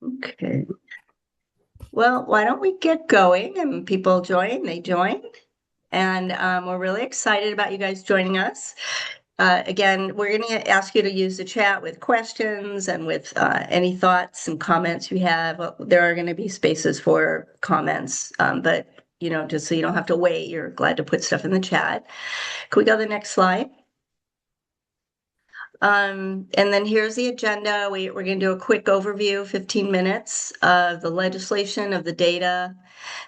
Okay. Well, why don't we get going and people join? They join. And we're really excited about you guys joining us. Again, we're going to ask you to use the chat with questions and with any thoughts and comments you have. There are going to be spaces for comments, but just so you don't have to wait, you're glad to put stuff in the chat. Can we go to the next slide? And then here's the agenda. We're going to do a quick overview, 15 minutes of the legislation, of the data,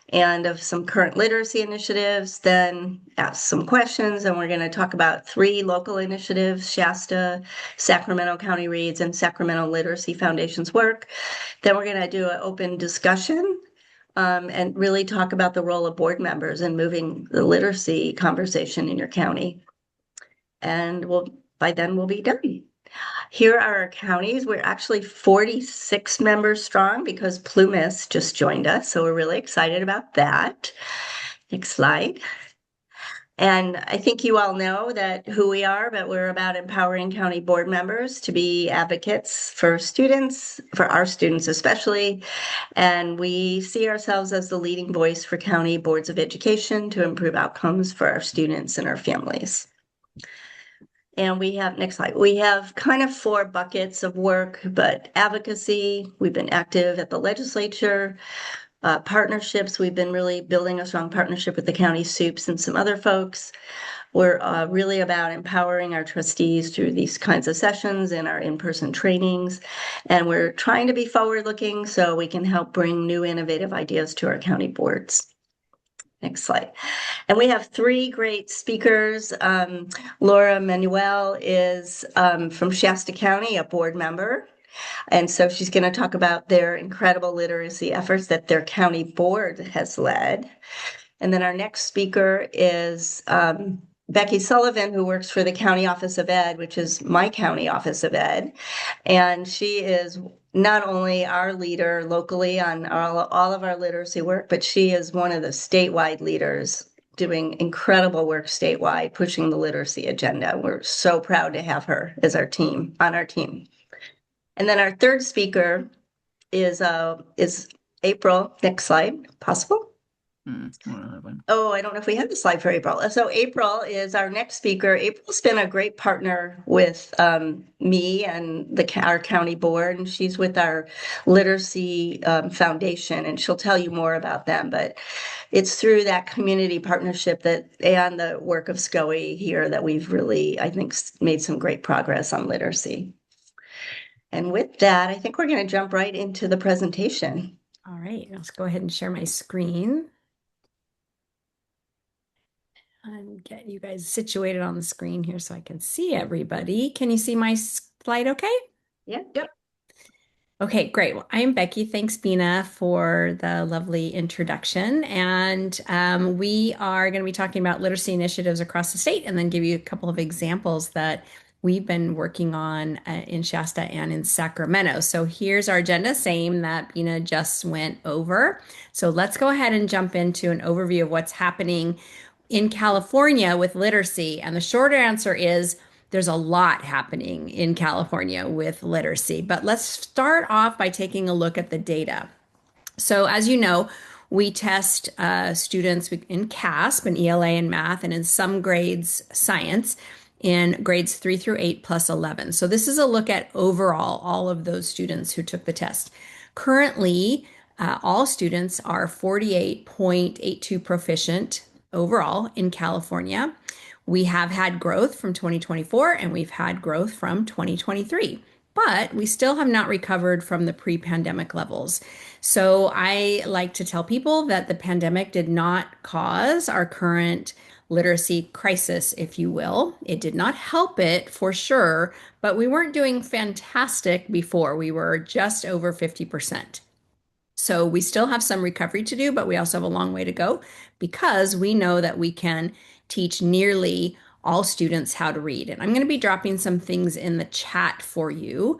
and of some current literacy initiatives, then ask some questions, and we're going to talk about 3 local initiatives, Shasta, Sacramento County Reads, and Sacramento Literacy Foundation's work. Then we're going to do an open discussion and really talk about the role of board members in moving the literacy conversation in your county. And by then we'll be done. Here are our counties. We're actually 46 members strong because Plumas just joined us. So we're really excited about that. Next slide. And I think you all know that who we are, but we're about empowering county board members to be advocates for students, for our students especially. And we see ourselves as the leading voice for county boards of education to improve outcomes for our students and our families. And next slide, we have kind of 4 buckets of work, but advocacy, we've been active at the legislature. Partnerships, we've been really building a strong partnership with the county soups and some other folks. We're really about empowering our trustees through these kinds of sessions and our in-person trainings. And we're trying to be forward-looking so we can help bring new innovative ideas to our county boards. Next slide. And we have 3 great speakers. Laura Manuel is from Shasta County, a board member. And so she's going to talk about their incredible literacy efforts that their county board has led. And then our next speaker is Becky Sullivan, who works for the County Office of Ed, which is my county office of ed. And she is not only our leader locally on all of our literacy work, but she is one of the statewide leaders doing incredible work statewide, pushing the literacy agenda. We're so proud to have her as on our team. And then our third speaker is April. Next slide, possible? Oh, I don't know if we have the slide for April. So April is our next speaker. April's been a great partner with me and our county board, and she's with our Literacy Foundation, and she'll tell you more about them. But it's through that community partnership and the work of SCOE here that we've really, I think, made some great progress on literacy. And with that, I think we're going to jump right into the presentation. All right, let's go ahead and share my screen. And get you guys situated on the screen here so I can see everybody. Can you see my slide okay? Yeah. Yep. Okay, great. Well, I'm Becky. Thanks, Bina, for the lovely introduction. And we are going to be talking about literacy initiatives across the state and then give you a couple of examples that we've been working on in Shasta and in Sacramento. So here's our agenda, same that Bina just went over. So let's go ahead and jump into an overview of what's happening in California with literacy. And the short answer is there's a lot happening in California with literacy. But let's start off by taking a look at the data. So as you know, we test students in CASP and ELA and math, and in some grades, science, in grades 3 through 8 plus 11. So this is a look at overall all of those students who took the test. Currently, all students are 48.82 proficient overall in California. We have had growth from 2024 and we've had growth from 2023, but we still have not recovered from the pre-pandemic levels. So I like to tell people that the pandemic did not cause our current literacy crisis, if you will. It did not help it for sure, but we weren't doing fantastic before. We were just over 50%. So we still have some recovery to do, but we also have a long way to go because we know that we can teach nearly all students how to read. And I'm going to be dropping some things in the chat for you.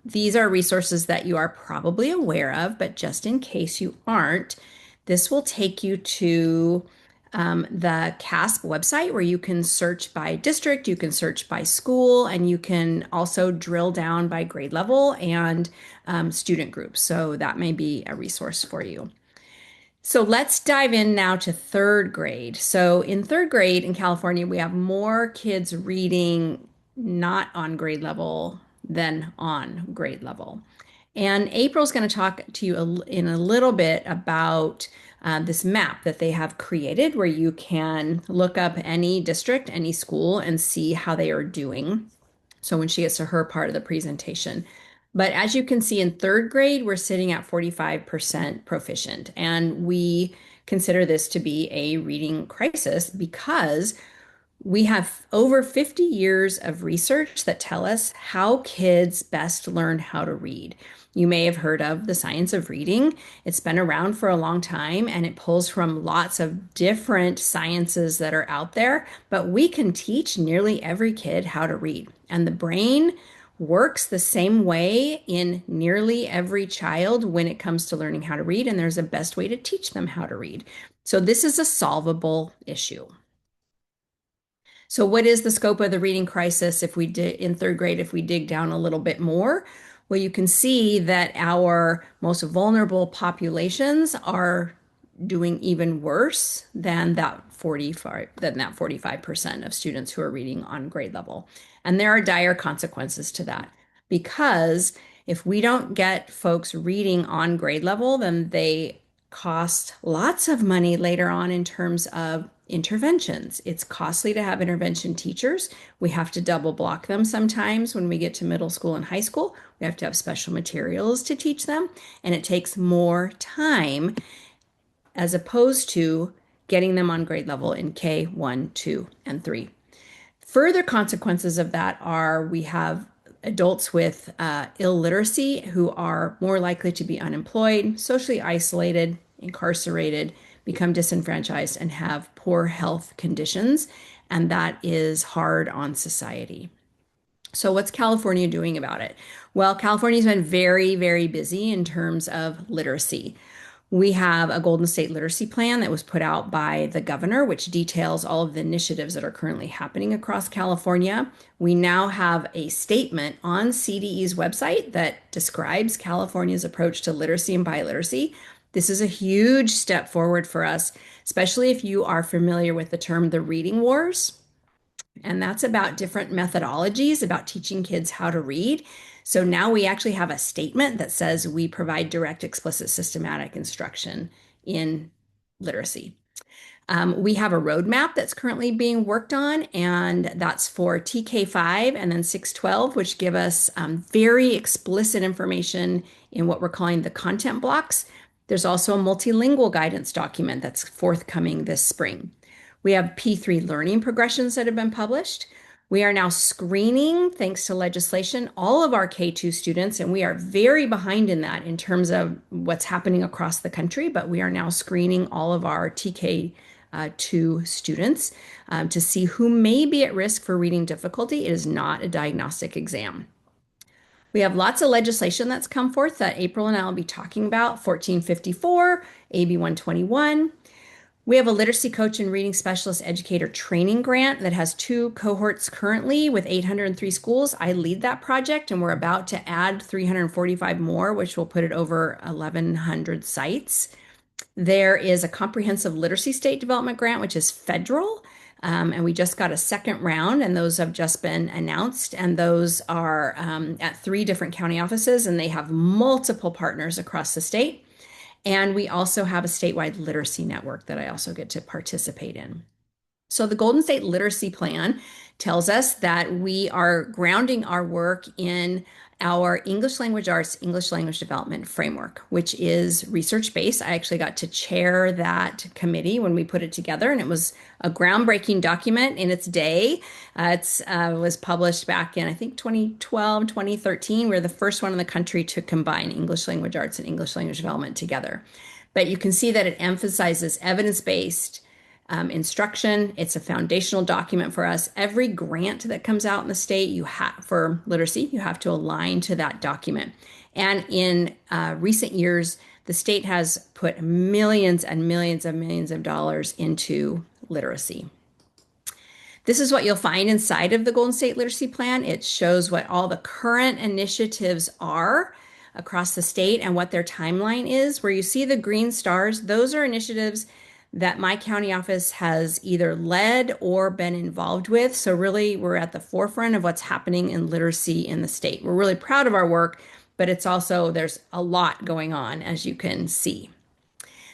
These are resources that you are probably aware of, but just in case you aren't, this will take you to the CASP website where you can search by district, you can search by school, and you can also drill down by grade level and student groups. So that may be a resource for you. So let's dive in now to third grade. So in third grade in California, we have more kids reading not on grade level than on grade level. And April's going to talk to you in a little bit about this map that they have created where you can look up any district, any school, and see how they are doing. So when she gets to her part of the presentation. But as you can see in third grade, we're sitting at 45% proficient. And we consider this to be a reading crisis because we have over 50 years of research that tell us how kids best learn how to read. You may have heard of the science of reading. It's been around for a long time and it pulls from lots of different sciences that are out there, but we can teach nearly every kid how to read. And the brain works the same way in nearly every child when it comes to learning how to read, and there's a best way to teach them how to read. So this is a solvable issue. So what is the scope of the reading crisis if we did in third grade, if we dig down a little bit more? Well, you can see that our most vulnerable populations are doing even worse than that 45% of students who are reading on grade level. And there are dire consequences to that because if we don't get folks reading on grade level, then they cost lots of money later on in terms of interventions. It's costly to have intervention teachers. We have to double block them sometimes when we get to middle school and high school. We have to have special materials to teach them, and it takes more time as opposed to getting them on grade level in K, 1, 2, and 3. Further consequences of that are we have adults with illiteracy who are more likely to be unemployed, socially isolated, incarcerated, become disenfranchised, and have poor health conditions. And that is hard on society. So, what's California doing about it? Well, California's been very, very busy in terms of literacy. We have a Golden State Literacy Plan that was put out by the governor, which details all of the initiatives that are currently happening across California. We now have a statement on CDE's website that describes California's approach to literacy and biliteracy. This is a huge step forward for us, especially if you are familiar with the term the reading wars. And that's about different methodologies about teaching kids how to read. So now we actually have a statement that says we provide direct, explicit, systematic instruction in literacy. We have a roadmap that's currently being worked on, and that's for TK5 and then 612, which give us very explicit information in what we're calling the content blocks. There's also a multilingual guidance document that's forthcoming this spring. We have P3 learning progressions that have been published. We are now screening, thanks to legislation, all of our K2 students, and we are very behind in that in terms of what's happening across the country, but we are now screening all of our TK2 students to see who may be at risk for reading difficulty. It is not a diagnostic exam. We have lots of legislation that's come forth that April and I will be talking about, 1454, AB 121. We have a literacy coach and reading specialist educator training grant that has 2 cohorts currently with 803 schools. I lead that project, and we're about to add 345 more, which will put it over 1,100 sites. There is a comprehensive literacy state development grant, which is federal. And we just got a second round, and those have just been announced. And those are at 3 different county offices, and they have multiple partners across the state. And we also have a statewide literacy network that I also get to participate in. So the Golden State Literacy Plan tells us that we are grounding our work in our English language arts, English language development framework, which is research-based. I actually got to chair that committee when we put it together, and it was a groundbreaking document in its day. It was published back in, I think, 2012, 2013. We're the first one in the country to combine English language arts and English language development together. But you can see that it emphasizes evidence-based instruction. It's a foundational document for us. Every grant that comes out in the state, you have for literacy, you have to align to that document. And in recent years, the state has put millions and millions and millions of dollars into literacy. This is what you'll find inside of the Golden State Literacy Plan. It shows what all the current initiatives are across the state and what their timeline is. Where you see the green stars, those are initiatives that my county office has either led or been involved with. So really, we're at the forefront of what's happening in literacy in the state. We're really proud of our work, but it's also, there's a lot going on, as you can see.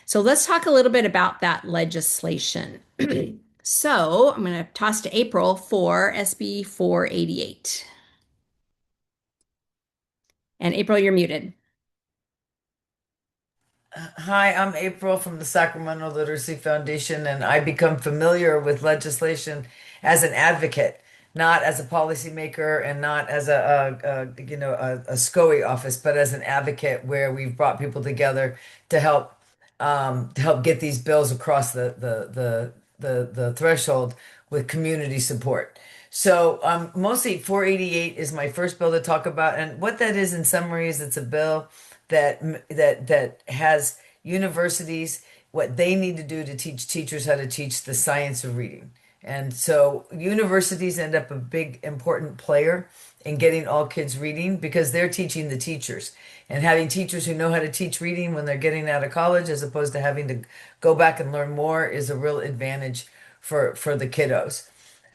So let's talk a little bit about that legislation. So I'm going to toss to April for SB 488. And April, you're muted. Hi, I'm April from the Sacramento Literacy Foundation, and I become familiar with legislation as an advocate, not as a policymaker and not as a SCOE office, but as an advocate where we've brought people together to help get these bills across the threshold with community support. So mostly 488 is my first bill to talk about, and what that is in summary is it's a bill that has universities what they need to do to teach teachers how to teach the science of reading. And so universities end up a big important player in getting all kids reading because they're teaching the teachers. And having teachers who know how to teach reading when they're getting out of college as opposed to having to go back and learn more is a real advantage for the kiddos.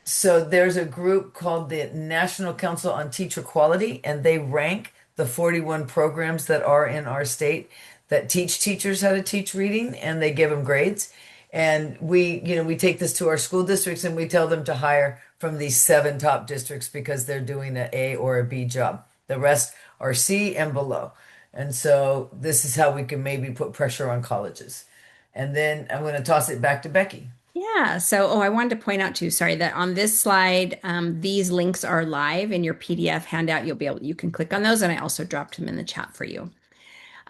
So there's a group called the National Council on Teacher Quality, and they rank the 41 programs that are in our state that teach teachers how to teach reading, and they give them grades. And we take this to our school districts and we tell them to hire from these 7 top districts because they're doing an A or a B job. The rest are C and below. And so this is how we can maybe put pressure on colleges. And then I'm going to toss it back to Becky. Yeah. So, I wanted to point out too, sorry, that on this slide, these links are live in your PDF handout. You can click on those, and I also dropped them in the chat for you.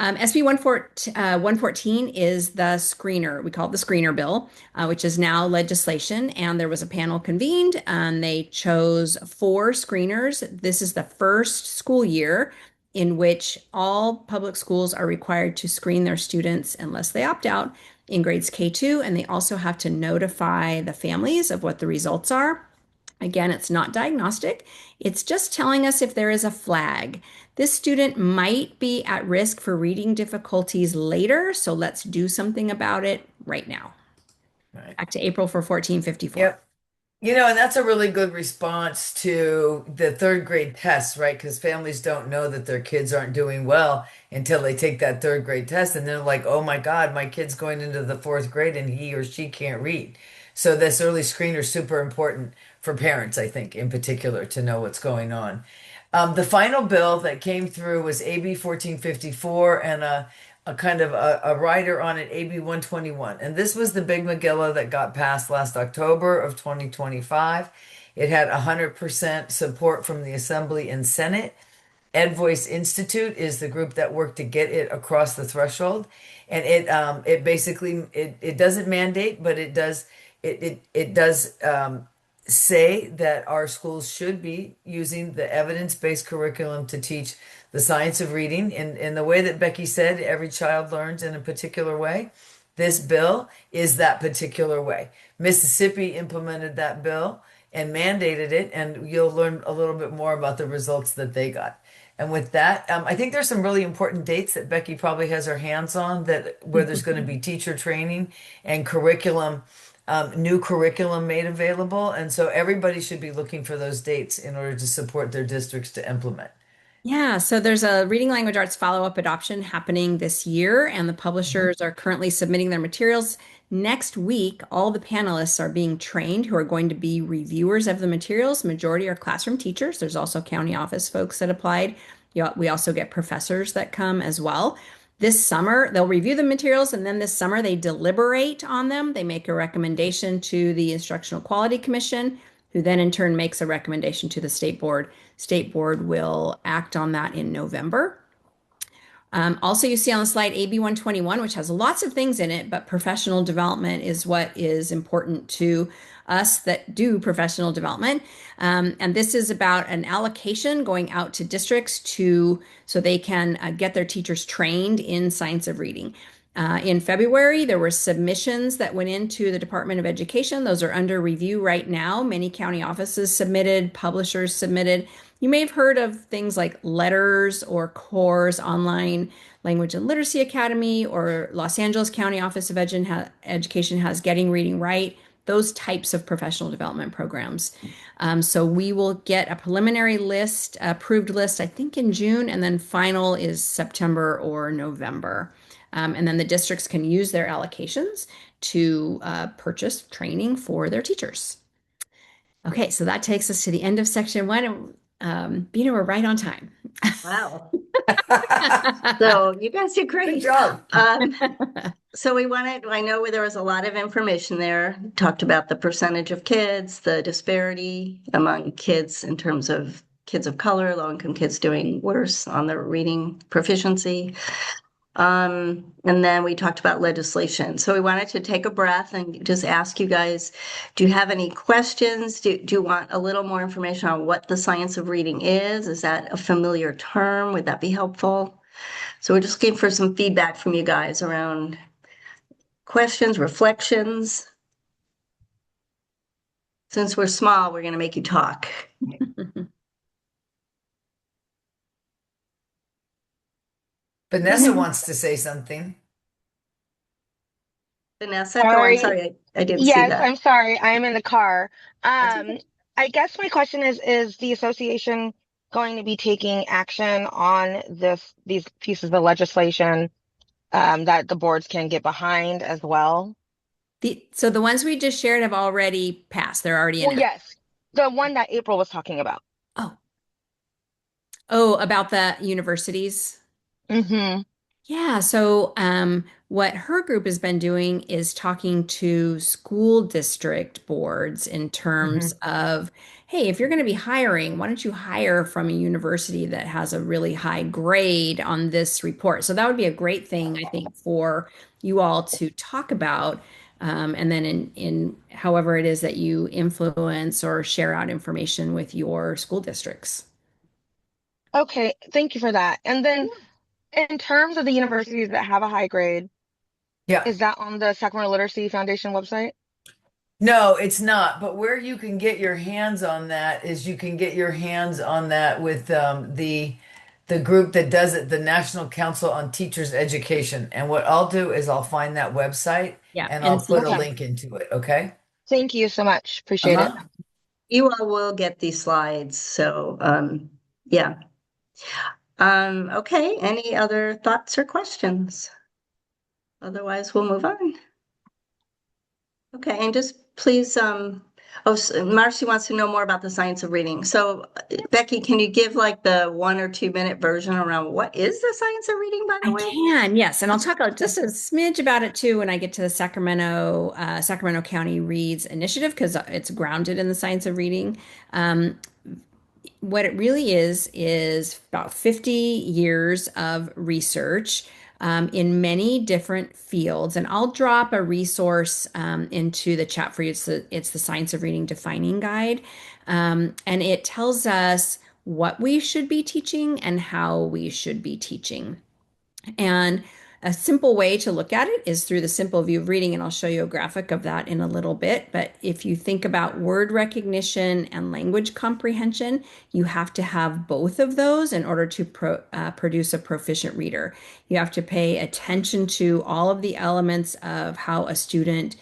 SB 114 is the screener. We call it the screener bill, which is now legislation. And there was a panel convened, and they chose 4 screeners. This is the first school year in which all public schools are required to screen their students unless they opt out in grades K2, and they also have to notify the families of what the results are. Again, it's not diagnostic. It's just telling us if there is a flag. This student might be at risk for reading difficulties later, so let's do something about it right now. Right. Back to April for 1454. Yep. And that's a really good response to the 3rd grade tests, right? Because families don't know that their kids aren't doing well until they take that 3rd grade test. And they're like, oh my God, my kid's going into the 4th grade and he or she can't read. So this early screener is super important for parents, I think, in particular, to know what's going on. The final bill that came through was AB 1454 and a kind of a rider on it, AB 121. And this was the big Megillah that got passed last October of 2025. It had 100% support from the Assembly and Senate. EdVoice Institute is the group that worked to get it across the threshold. And it basically it doesn't mandate, but it does say that our schools should be using the evidence-based curriculum to teach the science of reading. In the way that Becky said, every child learns in a particular way. This bill is that particular way. Mississippi implemented that bill and mandated it, and you'll learn a little bit more about the results that they got. And with that, I think there's some really important dates that Becky probably has her hands on where there's going to be teacher training and new curriculum made available. And so everybody should be looking for those dates in order to support their districts to implement. Yeah, so there's a reading language arts follow-up adoption happening this year, and the publishers are currently submitting their materials. Next week, all the panelists are being trained who are going to be reviewers of the materials. Majority are classroom teachers. There's also county office folks that applied. We also get professors that come as well. This summer, they'll review the materials, and then this summer they deliberate on them. They make a recommendation to the Instructional Quality Commission, who then in turn makes a recommendation to the state board. State board will act on that in November. Also, you see on the slide AB 121, which has lots of things in it, but professional development is what is important to us that do professional development. And this is about an allocation going out to districts so they can get their teachers trained in science of reading. In February, there were submissions that went into the Department of Education. Those are under review right now. Many county offices submitted, publishers submitted. You may have heard of things like Letters or CORE's Online Language and Literacy Academy, or Los Angeles County Office of Education has Getting Reading Right, those types of professional development programs. So we will get a preliminary list, approved list, I think in June, and then final is September or November. And then the districts can use their allocations to purchase training for their teachers. Okay, so that takes us to the end of section one. Bina, we're right on time. Wow. So you guys did Good great. job. So I know there was a lot of information there. Talked about the percentage of kids, the disparity among kids in terms of kids of color, low-income kids doing worse on their reading proficiency. And then we talked about legislation. So we wanted to take a breath and just ask you guys, do you have any questions? Do you want a little more information on what the science of reading is? Is that a familiar term? Would that be helpful? So we're just looking for some feedback from you guys around questions, reflections. Since we're small, we're going to make you talk. Vanessa wants to say something. Vanessa, go on. Sorry. Sorry, I didn't see Yes, that. I'm sorry. I'm in the car. That's okay. I guess my question is the association going to be taking action on these pieces of legislation that the boards can get behind as well? So the ones we just shared have already passed. They're already in. Well, yes, the one that April was talking about. Oh, about the universities. Mm-hmm. Yeah, so what her group has been doing is talking to school district boards in terms of, hey, if you're going to be hiring, why don't you hire from a university that has a really high grade on this report? So that would be a great thing, I think, for you all to talk about. And then in however it is that you influence or share out information with your school districts. Okay, thank you for that. And then in terms of the universities that have a high grade, Yeah. is that on the Sacramento Literacy Foundation website? No, it's not. But where you can get your hands on that is you can get your hands on that with the group that does it, the National Council on Teachers Education. And what I'll do is I'll find that website Yeah, and I'll put a Okay. link into it. Okay. Thank you so much. Appreciate it. Uh-huh. You all will get these slides. So, yeah. Okay, any other thoughts or questions? Otherwise, we'll move on. Okay, and just please, Marcy wants to know more about the science of reading. So, Becky, can you give like the 1 or 2 minute version around what is the science of reading, by the I way? can, yes, and I'll talk just a smidge about it too when I get to the Sacramento County Reads Initiative, because it's grounded in the science of reading. What it really is about 50 years of research in many different fields. And I'll drop a resource into the chat for you. It's the Science of Reading Defining Guide. And it tells us what we should be teaching and how we should be teaching. And a simple way to look at it is through the simple view of reading, and I'll show you a graphic of that in a little bit. But if you think about word recognition and language comprehension, you have to have both of those in order to produce a proficient reader. You have to pay attention to all of the elements of how a student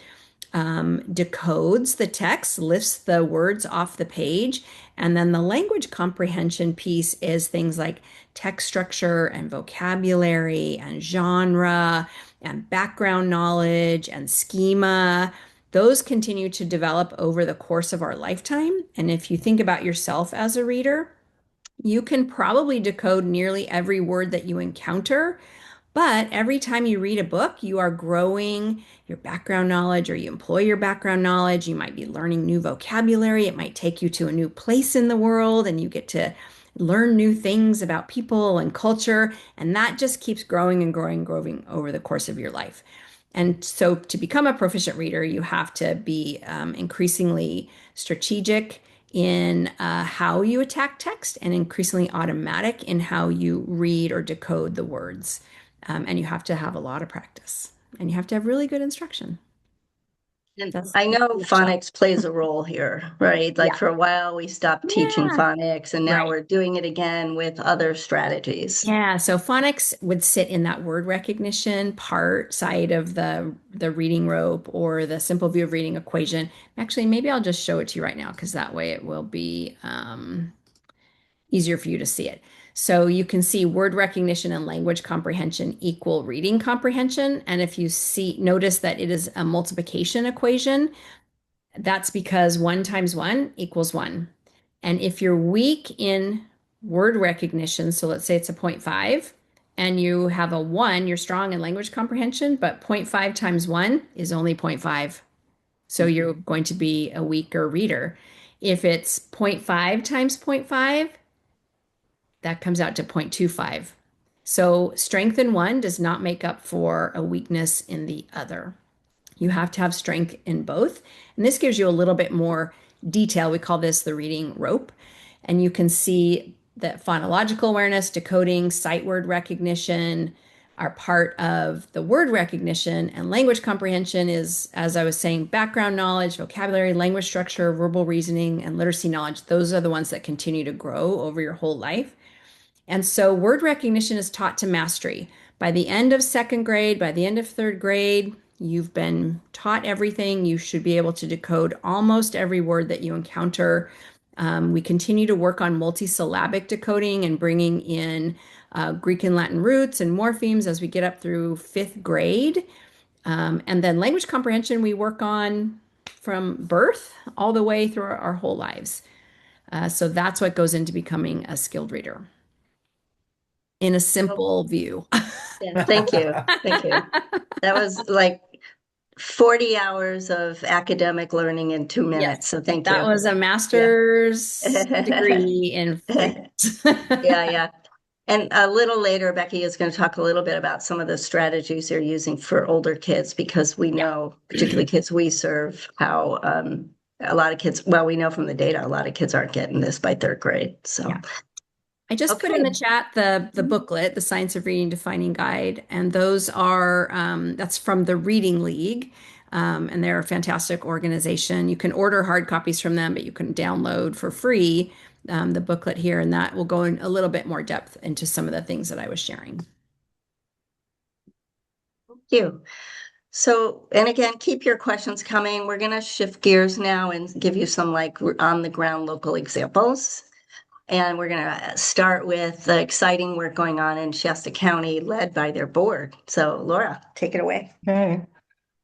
decodes the text, lifts the words off the page. And then the language comprehension piece is things like text structure and vocabulary and genre and background knowledge and schema. Those continue to develop over the course of our lifetime. And if you think about yourself as a reader, you can probably decode nearly every word that you encounter. But every time you read a book, you are growing your background knowledge, or you employ your background knowledge. You might be learning new vocabulary. It might take you to a new place in the world, and you get to learn new things about people and culture. And that just keeps growing and growing and growing over the course of your life. And so to become a proficient reader, you have to be increasingly strategic in how you attack text and increasingly automatic in how you read or decode the words. And you have to have a lot of practice, and you have to have really good instruction. And That's I know the shop. phonics plays a role here, right? Like Yeah. for a while, we stopped teaching Yeah. phonics, and now Right. we're doing it again with other strategies. Yeah, so phonics would sit in that word recognition part side of the reading rope or the simple view of reading equation. Actually, maybe I'll just show it to you right now because that way it will be easier for you to see it. So you can see word recognition and language comprehension equal reading comprehension. And if you notice that it is a multiplication equation, that's because 1 times 1 equals 1. And if you're weak in word recognition, so let's say it's a 0.5, and you have a 1, you're strong in language comprehension, but 0.5 times 1 is only 0.5. So you're going to be a weaker reader. If it's 0.5 times 0.5, that comes out to 0.25. So strength in one does not make up for a weakness in the other. You have to have strength in both. And this gives you a little bit more detail. We call this the reading rope. And you can see that phonological awareness, decoding, sight word recognition are part of the word recognition, and language comprehension is, as I was saying, background knowledge, vocabulary, language structure, verbal reasoning, and literacy knowledge. Those are the ones that continue to grow over your whole life. And so word recognition is taught to mastery. By the end of second grade, by the end of third grade, you've been taught everything. You should be able to decode almost every word that you encounter. We continue to work on multisyllabic decoding and bringing in Greek and Latin roots and morphemes as we get up through fifth grade. And then language comprehension, we work on from birth all the way through our whole lives. So that's what goes into becoming a skilled reader in a simple view. Yeah, thank you. Thank you. That was like 40 hours of academic learning in 2 Yes, minutes. So thank that you. was a Yeah. master's degree in physics. Yeah, yeah. And a little later, Becky is going to talk a little bit about some of the strategies they're using for older kids because we Yeah. know, particularly kids we serve, how a lot of kids, well, we know from the data, a lot of kids aren't getting this by third grade. So, Yeah. I just put in okay. the chat the booklet, the Science of Reading Defining Guide, and those are that's from the Reading League, and they're a fantastic organization. You can order hard copies from them, but you can download for free the booklet here, and that will go in a little bit more depth into some of the things that I was sharing. Thank you. So, and again, keep your questions coming. We're going to shift gears now and give you some like on the ground local examples. And we're going to start with the exciting work going on in Shasta County led by their board. So, Laura, take it away. Okay.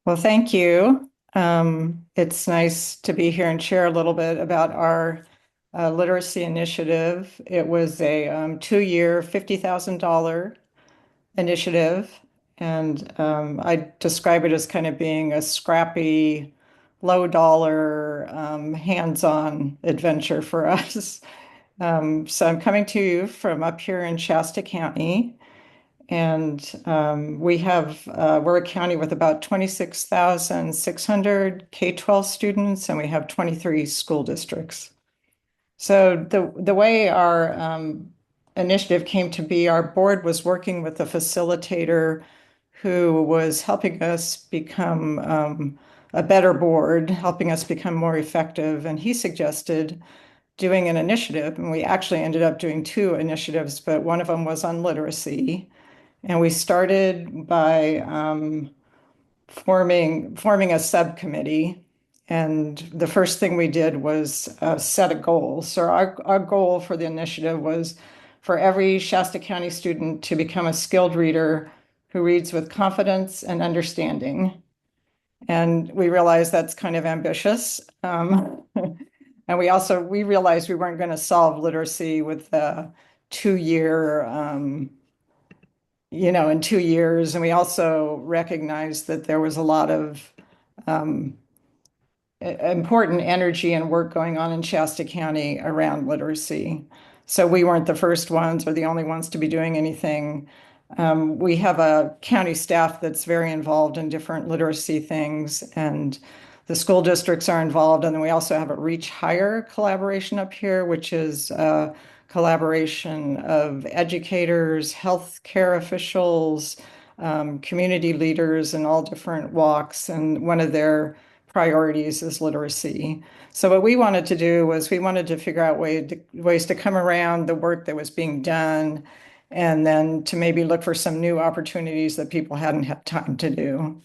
Well, thank you. It's nice to be here and share a little bit about our literacy initiative. It was a 2-year, $50,000 initiative. And I describe it as kind of being a scrappy, low dollar, hands-on adventure for us. So I'm coming to you from up here in Shasta County. And we're a county with about 26,600 K-12 students, and we have 23 school districts. So the way our initiative came to be, our board was working with a facilitator who was helping us become a better board, helping us become more effective. And he suggested doing an initiative, and we actually ended up doing 2 initiatives, but one of them was on literacy. And we started by forming a subcommittee. And the first thing we did was set a goal. So our goal for the initiative was for every Shasta County student to become a skilled reader who reads with confidence and understanding. And we realized that's kind of ambitious. And we realized we weren't going to solve literacy with a 2-year in 2 years. And we also recognized that there was a lot of important energy and work going on in Shasta County around literacy. So we weren't the first ones or the only ones to be doing anything. We have a county staff that's very involved in different literacy things, and the school districts are involved. And then we also have a Reach Higher collaboration up here, which is collaboration of educators, healthcare officials, community leaders in all different walks, and one of their priorities is literacy. So what we wanted to do was we wanted to figure out ways to come around the work that was being done, and then to maybe look for some new opportunities that people hadn't had time to do.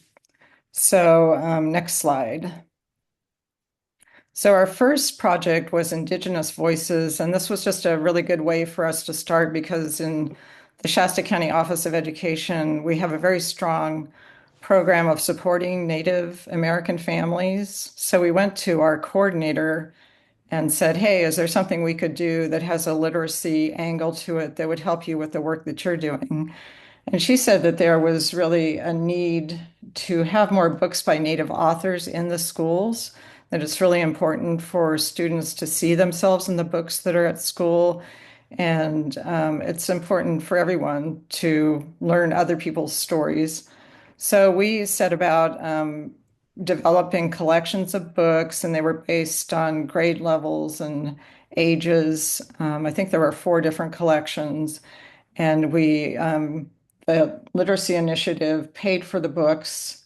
So next slide. So our first project was Indigenous Voices, and this was just a really good way for us to start because in the Shasta County Office of Education, we have a very strong program of supporting Native American families. So we went to our coordinator and said, hey, is there something we could do that has a literacy angle to it that would help you with the work that you're doing? And she said that there was really a need to have more books by Native authors in the schools, that it's really important for students to see themselves in the books that are at school. And it's important for everyone to learn other people's stories. So we set about developing collections of books, and they were based on grade levels and ages. I think there were 4 different collections. And the Literacy Initiative paid for the books,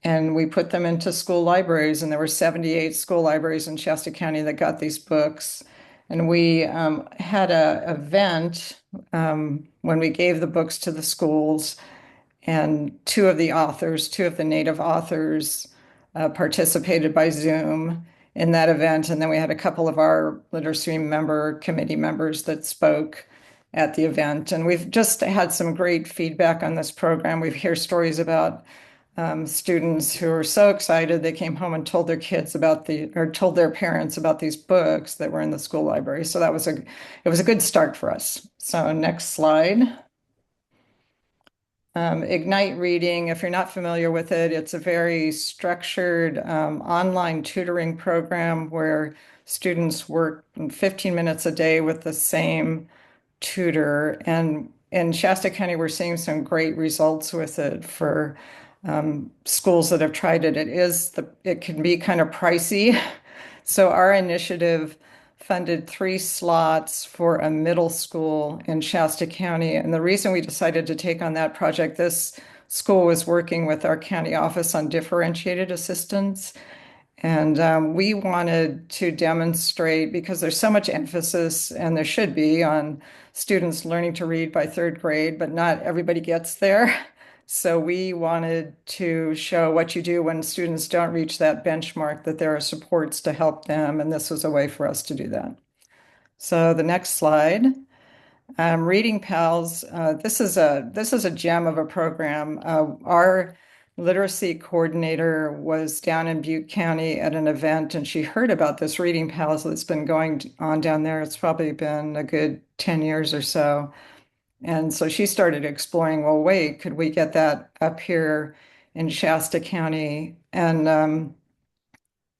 and we put them into school libraries, and there were 78 school libraries in Shasta County that got these books. And we had an event when we gave the books to the schools, and 2 of the Native authors participated by Zoom in that event. And then we had a couple of our literacy committee members that spoke at the event. And we've just had some great feedback on this program. We hear stories about students who are so excited they came home and told their kids told their parents about these books that were in the school library. So it was a good start for us. So next slide. Ignite Reading, if you're not familiar with it, it's a very structured online tutoring program where students work 15 minutes a day with the same tutor. And in Shasta County, we're seeing some great results with it for schools that have tried it. It can be kind of pricey. So our initiative funded 3 slots for a middle school in Shasta County. And the reason we decided to take on that project, this school was working with our county office on differentiated assistance. And we wanted to demonstrate, because there's so much emphasis, and there should be, on students learning to read by 3rd grade, but not everybody gets there. So we wanted to show what you do when students don't reach that benchmark, that there are supports to help them, and this was a way for us to do that. So the next slide. Reading Pals, this is a gem of a program. Our literacy coordinator was down in Butte County at an event, and she heard about this Reading Pals that's been going on down there. It's probably been a good 10 years or so. And so she started exploring, well, wait, could we get that up here in Shasta County? And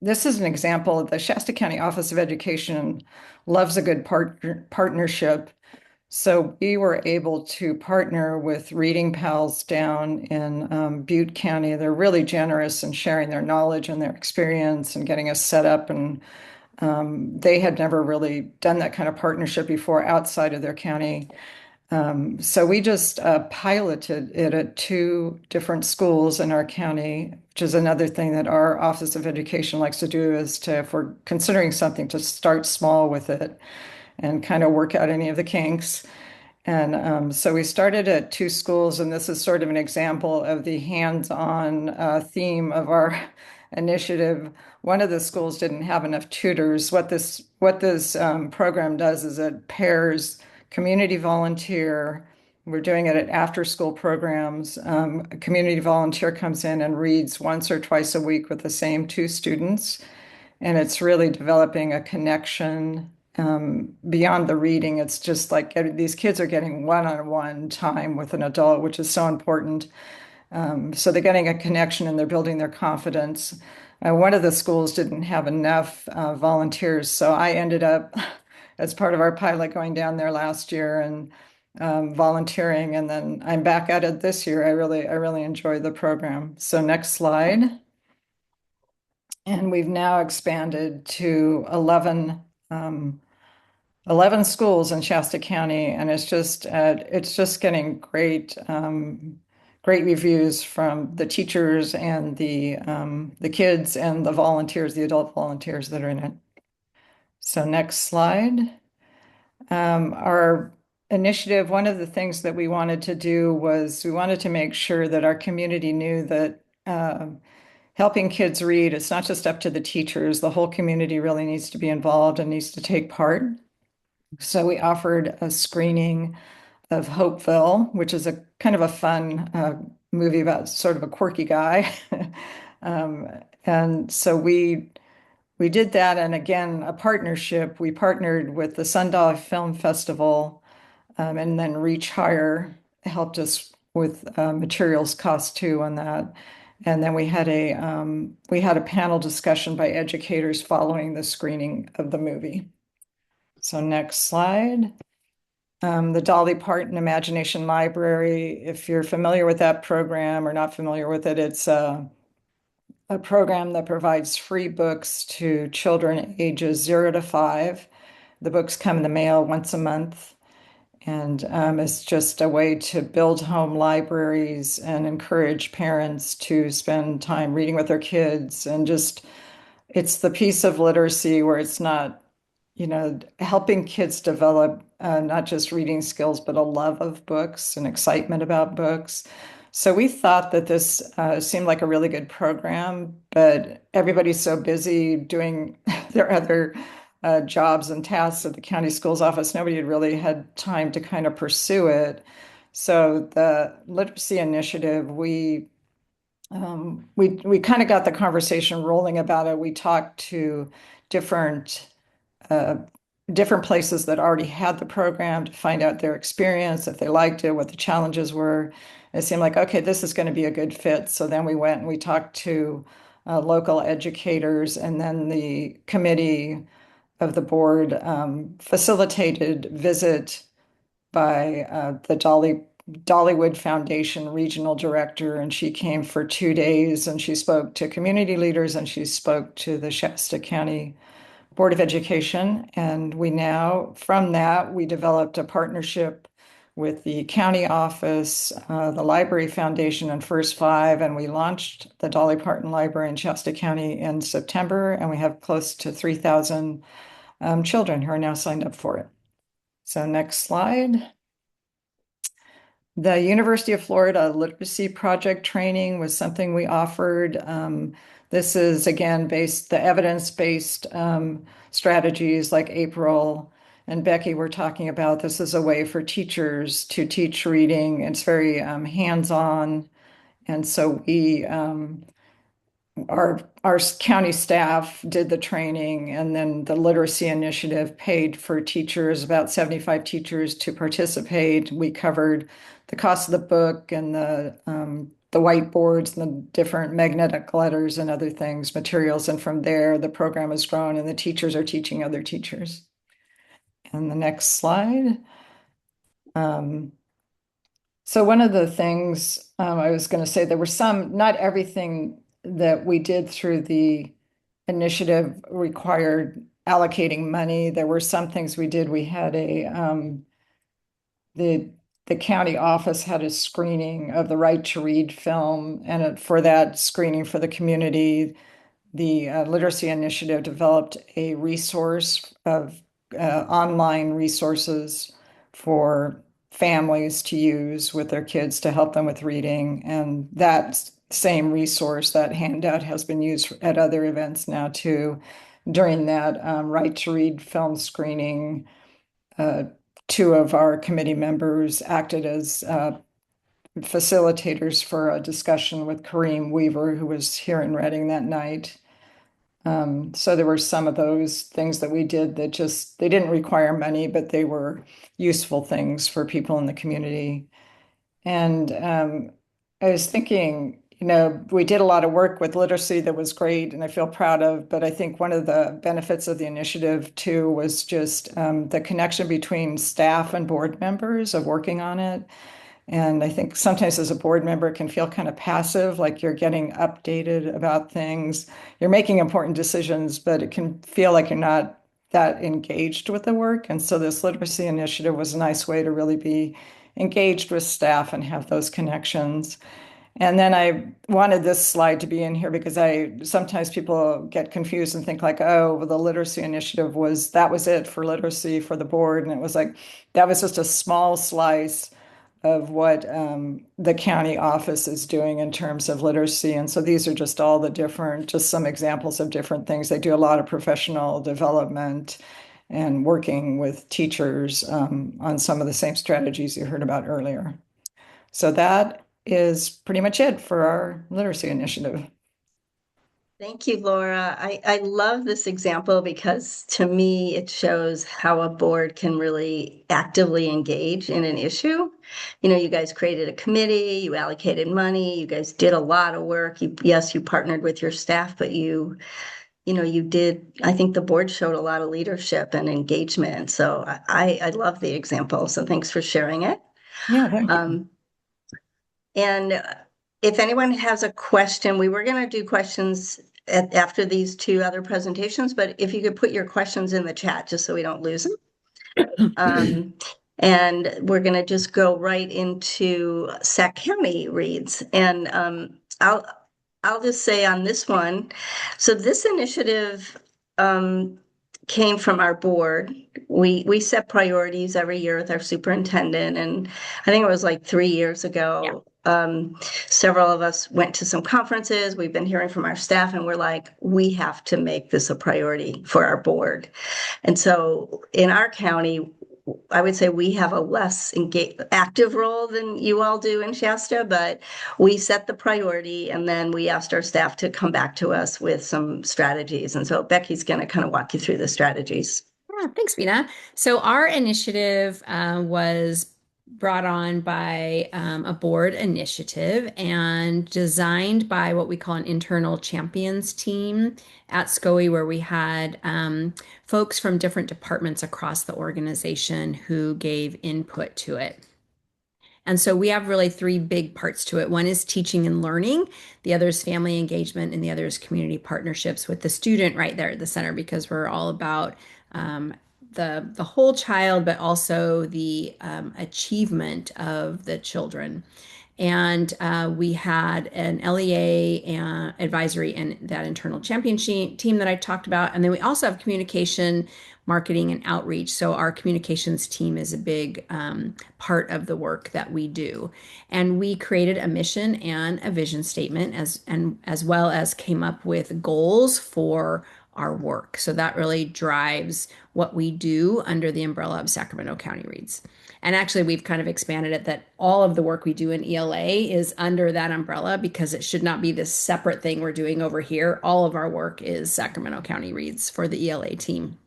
this is an example. The Shasta County Office of Education loves a good partnership. So we were able to partner with Reading Pals down in Butte County. They're really generous in sharing their knowledge and their experience and getting us set up. And they had never really done that kind of partnership before outside of their county. So we just piloted it at 2 different schools in our county, which is another thing that our Office of Education likes to do, if we're considering something, to start small with it and kind of work out any of the kinks. And so we started at 2 schools, and this is sort of an example of the hands-on theme of our initiative. One of the schools didn't have enough tutors. What this program does is it pairs community volunteer. We're doing it at after-school programs. A community volunteer comes in and reads once or twice a week with the same 2 students, and it's really developing a connection. Beyond the reading, it's just like these kids are getting one-on-one time with an adult, which is so important. So they're getting a connection and they're building their confidence. One of the schools didn't have enough volunteers, so I ended up, as part of our pilot, going down there last year and volunteering, and then I'm back at it this year. I really enjoyed the program. So next slide. And we've now expanded to 11 11 schools in Shasta County, and it's just getting great reviews from the teachers and the kids and the volunteers, the adult volunteers that are in it. So next slide. Our initiative, one of the things that we wanted to do was we wanted to make sure that our community knew that helping kids read, it's not just up to the teachers. The whole community really needs to be involved and needs to take part. So we offered a screening of Hopeville, which is a kind of a fun movie about sort of a quirky guy. And so we did that, and again, a partnership. We partnered with the Sundial Film Festival, and then Reach Higher helped us with materials cost too on that. And then we had a panel discussion by educators following the screening of the movie. So next slide. The Dolly Parton Imagination Library, if you're familiar with that program or not familiar with it, it's a program that provides free books to children ages 0 to 5. The books come in the mail once a month, and it's just a way to build home libraries and encourage parents to spend time reading with their kids. And just, it's the piece of literacy where it's not, helping kids develop not just reading skills, but a love of books and excitement about books. So we thought that this seemed like a really good program, but everybody's so busy doing their other jobs and tasks at the county schools office. Nobody had really had time to kind of pursue it. So the literacy initiative, we kind of got the conversation rolling about it. We talked to different different places that already had the program to find out their experience, if they liked it, what the challenges were. It seemed like, okay, this is going to be a good fit. So then we went and we talked to local educators, and then the committee of the board facilitated visit by the Dollywood Foundation regional director, and she came for 2 days, and she spoke to community leaders, and she spoke to the Shasta County Board of Education. And from that, we developed a partnership with the county office, the Library Foundation, and First Five, and we launched the Dolly Parton Library in Shasta County in September, and we have close to 3,000 children who are now signed up for it. So next slide. The University of Florida Literacy Project training was something we offered. This is, again, the evidence-based strategies like April and Becky were talking about. This is a way for teachers to teach reading. It's very hands-on. And so our county staff did the training, and then the Literacy Initiative paid for teachers, about 75 teachers, to participate. We covered the cost of the book and the whiteboards and the different magnetic letters and other things, materials. And from there, the program has grown, and the teachers are teaching other teachers. And the next slide. So one of the things I was going to say, there were not everything that we did through the initiative required allocating money. There were some things we did. We had the county office had a screening of the Right to Read film, and for that screening for the community, the Literacy Initiative developed a resource of online resources for families to use with their kids to help them with reading. And that same resource, that handout, has been used at other events now too. During that Right to Read film screening, 2 of our committee members acted as facilitators for a discussion with Kareem Weaver, who was here in Reading that night. So there were some of those things that we did that they didn't require money, but they were useful things for people in the community. And I was thinking, we did a lot of work with literacy that was great and I feel proud of, but I think one of the benefits of the initiative too was just the connection between staff and board members of working on it. And I think sometimes as a board member, it can feel kind of passive, like you're getting updated about things. You're making important decisions, but it can feel like you're not that engaged with the work. And so this literacy initiative was a nice way to really be engaged with staff and have those connections. And then I wanted this slide to be in here because sometimes people get confused and think like, oh, well, the literacy initiative that was it for literacy for the board. And it was like, that was just a small slice of what the county office is doing in terms of literacy. And so these are just all the different, just some examples of different things. They do a lot of professional development and working with teachers on some of the same strategies you heard about earlier. So that is pretty much it for our literacy initiative. Thank you, Laura. I love this example because to me, it shows how a board can really actively engage in an issue. You know, you guys created a committee, you allocated money, you guys did a lot of work. Yes, you partnered with your staff, but you did, I think the board showed a lot of leadership and engagement. So I love the example. So thanks for sharing it. Yeah, thank you. And if anyone has a question, we were going to do questions after these two other presentations, but if you could put your questions in the chat just so we don't lose them. And we're going to just go right into Sac County reads. And I'll just say on this one, so this initiative came from our board. We set priorities every year with our superintendent, and I think it was like 3 years ago. Several of us went to some conferences. We've been hearing from our staff, and we're like, we have to make this a priority for our board. And so in our county, I would say we have a less active role than you all do in Shasta, but we set the priority and then we asked our staff to come back to us with some strategies. And so Becky's going to kind of walk you through the strategies. Yeah, thanks, Bina. So our initiative was brought on by a board initiative and designed by what we call an internal champions team at SCOE, where we had folks from different departments across the organization who gave input to it. And so we have really three big parts to it. One is teaching and learning, the other is family engagement, and the other is community partnerships with the student right there at the center, because we're all about the whole child, but also the achievement of the children. And we had an LEA advisory and that internal championship team that I talked about. And then we also have communication, marketing, and outreach. So our communications team is a big part of the work that we do. And we created a mission and a vision statement as well as came up with goals for our work. So that really drives what we do under the umbrella of Sacramento County Reads. And actually, we've kind of expanded it that all of the work we do in ELA is under that umbrella, because it should not be this separate thing we're doing over here. All of our work is Sacramento County Reads for the ELA team.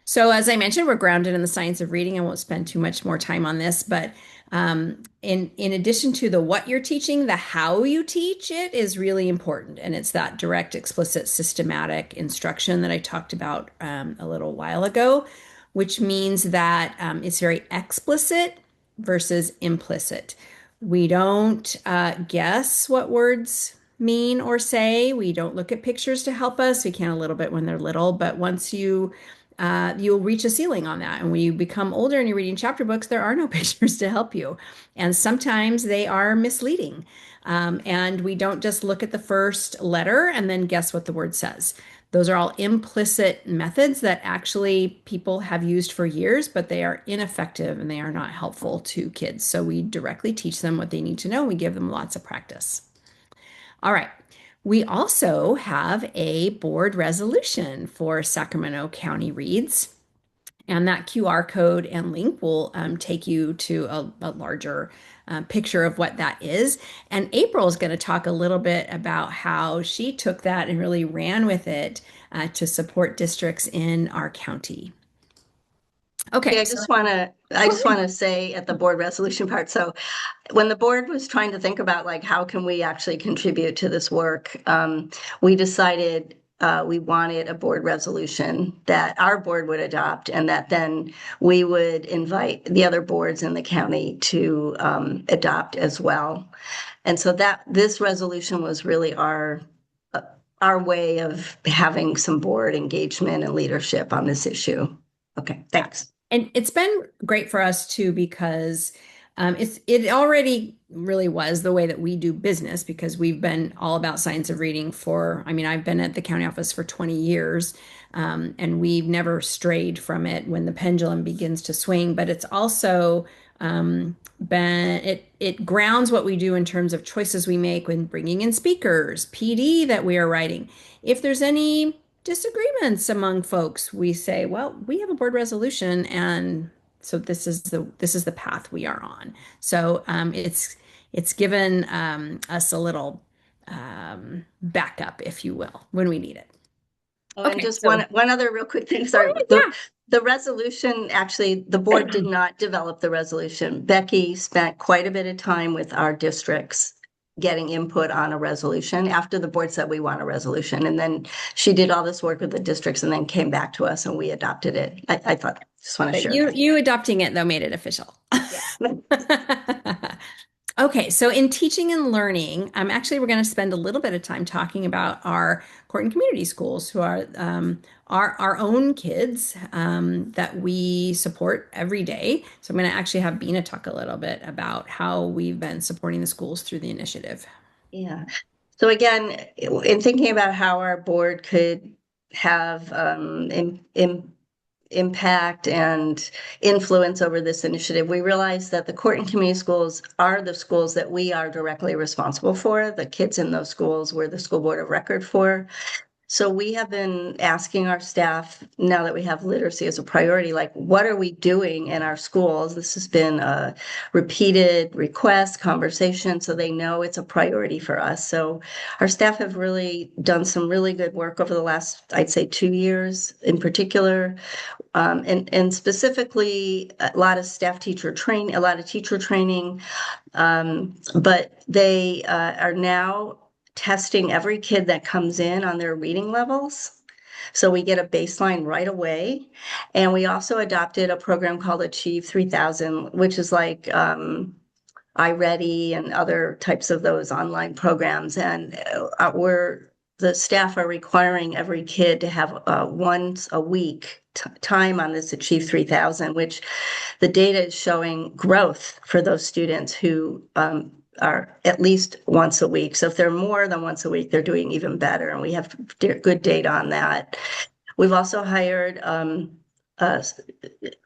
So as I mentioned, we're grounded in the science of reading. I won't spend too much more time on this, but in addition to the what you're teaching, the how you teach it is really important. And it's that direct, explicit, systematic instruction that I talked about a little while ago, which means that it's very explicit versus implicit. We don't guess what words mean or say. We don't look at pictures to help us. We can a little bit when they're little, but once you'll reach a ceiling on that. And when you become older and you're reading chapter books, there are no pictures to help you. And sometimes they are misleading. And we don't just look at the first letter and then guess what the word says. Those are all implicit methods that actually people have used for years, but they are ineffective and they are not helpful to kids. So we directly teach them what they need to know. We give them lots of practice. All right. We also have a board resolution for Sacramento County Reads, and that QR code and link will take you to a larger picture of what that is. And April is going to talk a little bit about how she took that and really ran with it to support districts in our county. Okay. I just want to say at the board resolution part. So when the board was trying to think about like, how can we actually contribute to this work? We decided we wanted a board resolution that our board would adopt, and that then we would invite the other boards in the county to adopt as well. And so that this resolution was really our our way of having some board engagement and leadership on this issue. Okay, thanks. And it's been great for us too because it already really was the way that we do business because we've been all about science of reading for, I mean, I've been at the county office for 20 years, and we've never strayed from it when the pendulum begins to swing. But it's also it grounds what we do in terms of choices we make when bringing in speakers, PD that we are writing. If there's any disagreements among folks, we say, well, we have a board resolution, and so this is the path we are on. So it's given us a little backup, if you will, when we need it. Oh, and Okay, just so- one other real quick thing. Sorry. yeah. The resolution, actually, the board did not develop the resolution. Becky spent quite a bit of time with our districts getting input on a resolution after the board said we want a resolution. And then she did all this work with the districts and then came back to us and we adopted it. I thought, just want to But share that. you adopting it though made it official. Yeah. Okay, so in teaching and learning, we're going to spend a little bit of time talking about our Corton Community Schools, who are our own kids that we support every day. So I'm going to actually have Bina talk a little bit about how we've been supporting the schools through the initiative. Yeah. So again, in thinking about how our board could have impact and influence over this initiative, we realized that the Corton Community Schools are the schools that we are directly responsible for. The kids in those schools we're the school board of record for. So we have been asking our staff, now that we have literacy as a priority, like, what are we doing in our schools? This has been a repeated request, conversation, so they know it's a priority for us. So our staff have really done some really good work over the last, I'd say, 2 years in particular. And specifically a lot of teacher training, but they are now testing every kid that comes in on their reading levels. So we get a baseline right away. And we also adopted a program called Achieve 3000, which is like iReady and other types of those online programs. And the staff are requiring every kid to have once a week time on this Achieve 3000, which the data is showing growth for those students who are at least once a week. So if they're more than once a week, they're doing even better. And we have good data on that. We've also hired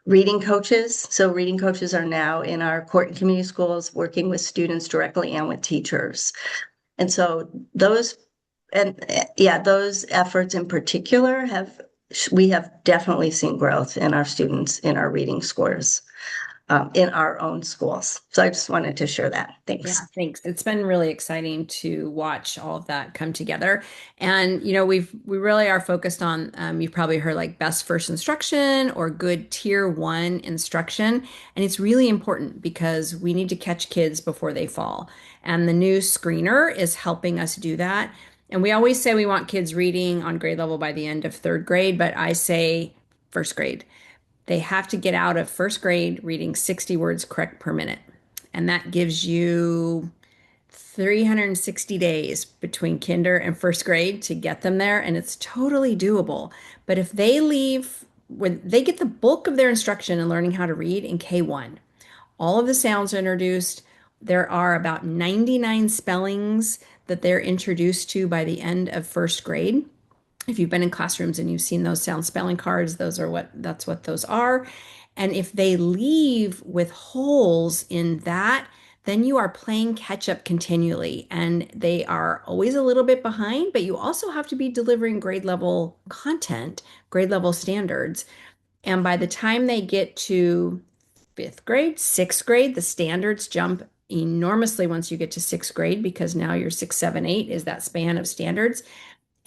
reading coaches. So reading coaches are now in our Corton Community Schools working with students directly and with teachers. And so those efforts in particular we have definitely seen growth in our students in our reading scores in our own schools. So I just wanted to share that. Thanks. Yeah, thanks. It's been really exciting to watch all of that come together. And, we really are focused on, you've probably heard like best first instruction or good tier 1 instruction. And it's really important because we need to catch kids before they fall. And the new screener is helping us do that. And we always say we want kids reading on grade level by the end of 3rd grade, but I say first grade. They have to get out of 1st grade reading 60 words correct per minute. And that gives you 360 days between kinder and 1st grade to get them there. And it's totally doable. But if they leave, when they get the bulk of their instruction in learning how to read in K1, all of the sounds are introduced. There are about 99 spellings that they're introduced to by the end of 1st grade. If you've been in classrooms and you've seen those sound spelling cards, that's what those are. And if they leave with holes in that, then you are playing catch up continually. And they are always a little bit behind, but you also have to be delivering grade level content, grade level standards. And by the time they get to 5th grade, 6th grade, the standards jump enormously once you get to 6th grade, because now your 6, 7, 8 is that span of standards.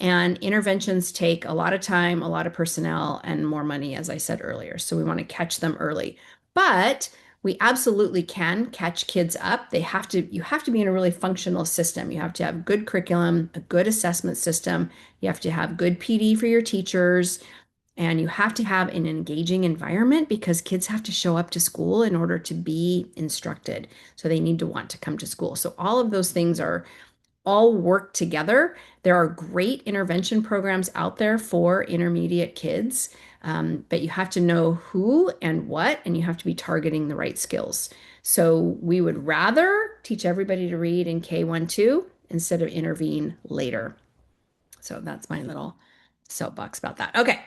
And interventions take a lot of time, a lot of personnel, and more money, as I said earlier. So we want to catch them early. But we absolutely can catch kids up. You have to be in a really functional system. You have to have good curriculum, a good assessment system. You have to have good PD for your teachers. And you have to have an engaging environment because kids have to show up to school in order to be instructed. So they need to want to come to school. So all of those things are all work together. There are great intervention programs out there for intermediate kids, but you have to know who and what, and you have to be targeting the right skills. So we would rather teach everybody to read in K1, 2 instead of intervene later. So that's my little soapbox about that. Okay.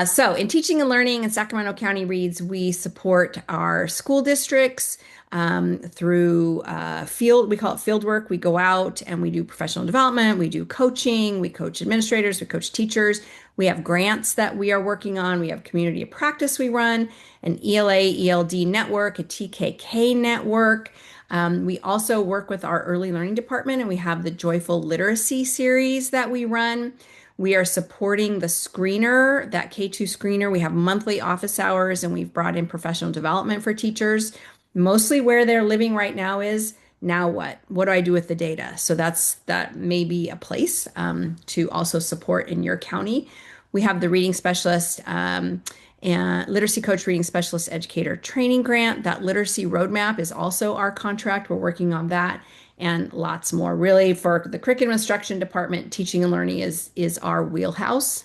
So in teaching and learning in Sacramento County Reads, we support our school districts through field, we call it field work. We go out and we do professional development, we do coaching, we coach administrators, we coach teachers. We have grants that we are working on. We have community of practice we run, an ELA, ELD network, a TKK network. We also work with our early learning department, and we have the Joyful Literacy series that we run. We are supporting the screener, that K2 screener. We have monthly office hours, and we've brought in professional development for teachers. Mostly where they're living right now is, now what? What do I do with the data? So that may be a place to also support in your county. We have the reading specialist and literacy coach, reading specialist, educator training grant. That literacy roadmap is also our contract. We're working on that and lots more. Really, for the curriculum instruction department, teaching and learning is our wheelhouse.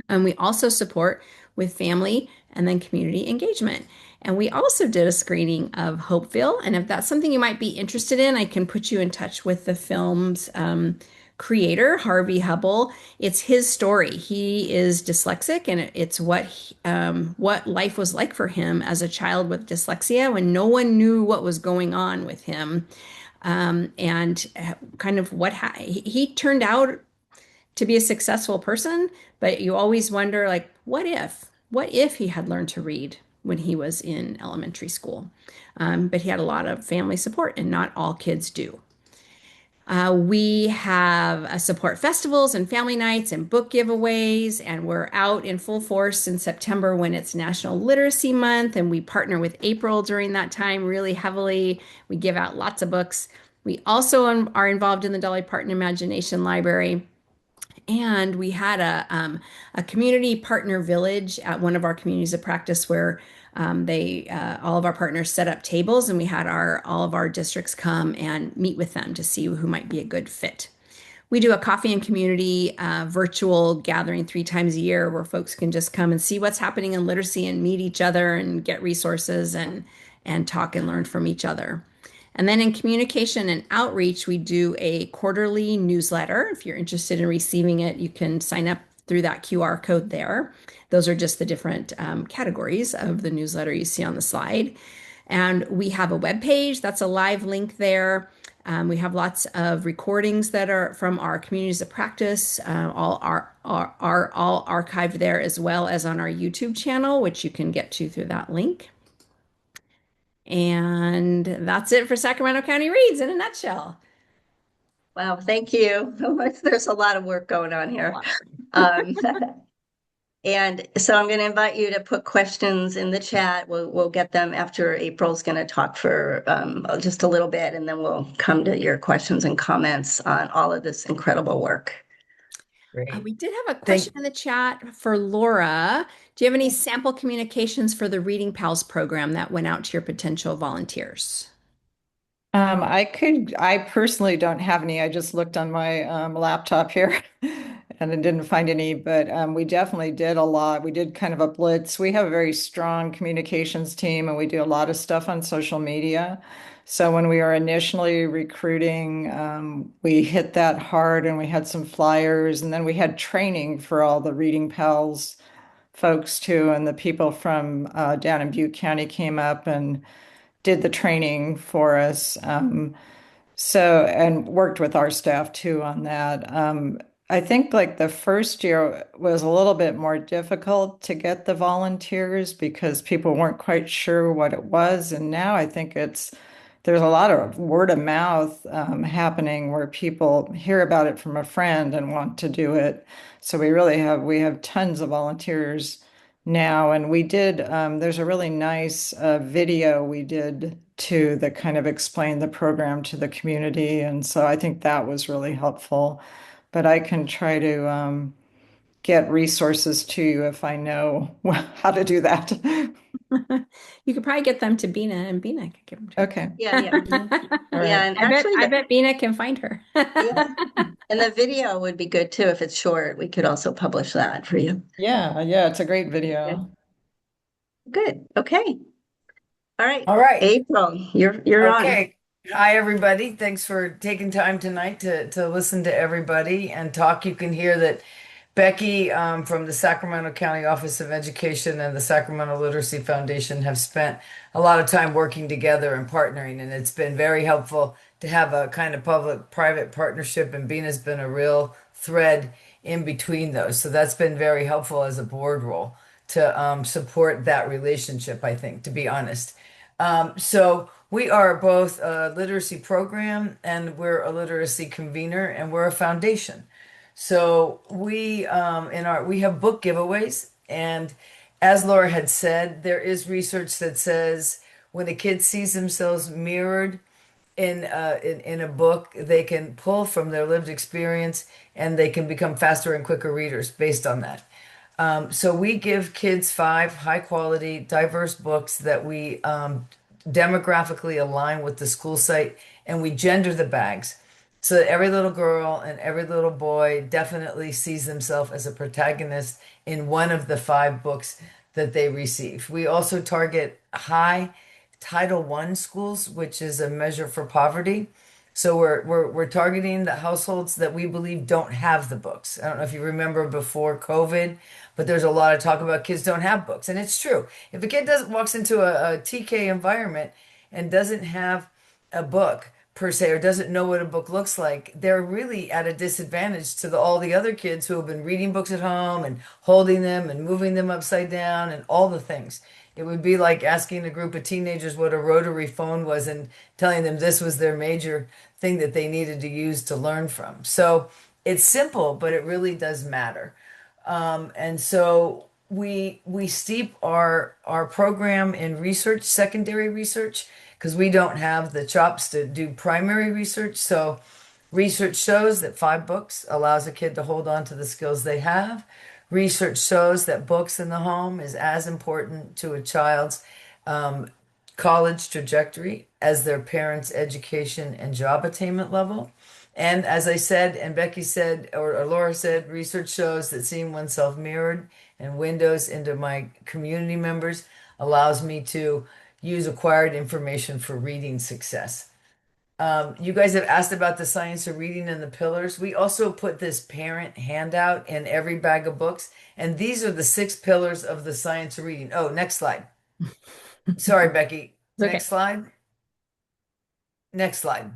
And we also support with family and then community engagement. And we also did a screening of Hopeville. And if that's something you might be interested in, I can put you in touch with the film's creator, Harvey Hubble. It's his story. He is dyslexic, and it's what life was like for him as a child with dyslexia when no one knew what was going on with him, and kind of he turned out to be a successful person. But you always wonder, like, what if he had learned to read when he was in elementary school? But he had a lot of family support, and not all kids do. We have support festivals and family nights and book giveaways, and we're out in full force in September when it's National Literacy Month, and we partner with April during that time really heavily. We give out lots of books. We also are involved in the Dolly Parton Imagination Library. And we had a community partner village at one of our communities of practice where all of our partners set up tables, and we had all of our districts come and meet with them to see who might be a good fit. We do a coffee and community virtual gathering 3 times a year where folks can just come and see what's happening in literacy and meet each other and get resources and talk and learn from each other. And then in communication and outreach, we do a quarterly newsletter. If you're interested in receiving it, you can sign up through that QR code there. Those are just the different categories of the newsletter you see on the slide. And we have a web page that's a live link there. We have lots of recordings that are from our communities of practice, all are all archived there, as well as on our YouTube channel, which you can get to through that link. And that's it for Sacramento County Reads in a nutshell. Wow, thank you. There's a lot of work going on here. And so I'm going to invite you to put questions in the chat. We'll get them after April's going to talk for just a little bit, and then we'll come to your questions and comments on all of this incredible work. Great. We did have a question in the chat for Laura. Do you have any sample communications for the Reading Pals program that went out to your potential volunteers? I personally don't have any. I just looked on my laptop here and I didn't find any, but we definitely did a lot. We did kind of a blitz. We have a very strong communications team, and we do a lot of stuff on social media. So when we were initially recruiting, we hit that hard, and we had some flyers, and then we had training for all the Reading Pals folks too, and the people from down in Butte County came up and did the training for us. And worked with our staff too on that. I think like the first year was a little bit more difficult to get the volunteers because people weren't quite sure what it was. And now I think there's a lot of word of mouth happening where people hear about it from a friend and want to do it. So we have tons of volunteers now. And there's a really nice video we did too that kind of explained the program to the community. And so I think that was really helpful. But I can try to get resources to you if I know how to do that. You could probably get them to Bina, and Bina could give them to Okay. Yeah, yeah. All Yeah, right. and I bet actually, I bet Bina can find her. yeah, and the video would be good too if it's short. We could also publish that for you. Yeah, yeah, it's a great Good. video. Good. Okay. All right. All right. April, you're on. Okay. Hi, everybody. Thanks for taking time tonight to listen to everybody and talk. You can hear that Becky from the Sacramento County Office of Education and the Sacramento Literacy Foundation have spent a lot of time working together and partnering, and it's been very helpful to have a kind of public-private partnership, and Bina's been a real thread in between those. So that's been very helpful as a board role to support that relationship, I think, to be honest. So we are both a literacy program and we're a literacy convener and we're a foundation. So we have book giveaways, and as Laura had said, there is research that says when a kid sees themselves mirrored in a book, they can pull from their lived experience and they can become faster and quicker readers based on that. So we give kids 5 high quality, diverse books that we demographically align with the school site, and we gender the bags so that every little girl and every little boy definitely sees themselves as a protagonist in one of the 5 books that they receive. We also target high Title I schools, which is a measure for poverty. So we're targeting the households that we believe don't have the books. I don't know if you remember before COVID, but there's a lot of talk about kids don't have books, and it's true. If a kid doesn't walks into a TK environment and doesn't have a book per se, or doesn't know what a book looks like, they're really at a disadvantage to all the other kids who have been reading books at home and holding them and moving them upside down and all the things. It would be like asking a group of teenagers what a rotary phone was and telling them this was their major thing that they needed to use to learn from. So it's simple, but it really does matter. And so we steep our program in research, secondary research, because we don't have the chops to do primary research. So research shows that 5 books allows a kid to hold on to the skills they have. Research shows that books in the home is as important to a child's college trajectory as their parents' education and job attainment level. And as I said, and Becky said, or Laura said, research shows that seeing oneself mirrored and windows into my community members allows me to use acquired information for reading success. You guys have asked about the science of reading and the pillars. We also put this parent handout in every bag of books, and these are the 6 pillars of the science of reading. Oh, next slide. Sorry, Becky. It's okay. Next slide. Next slide.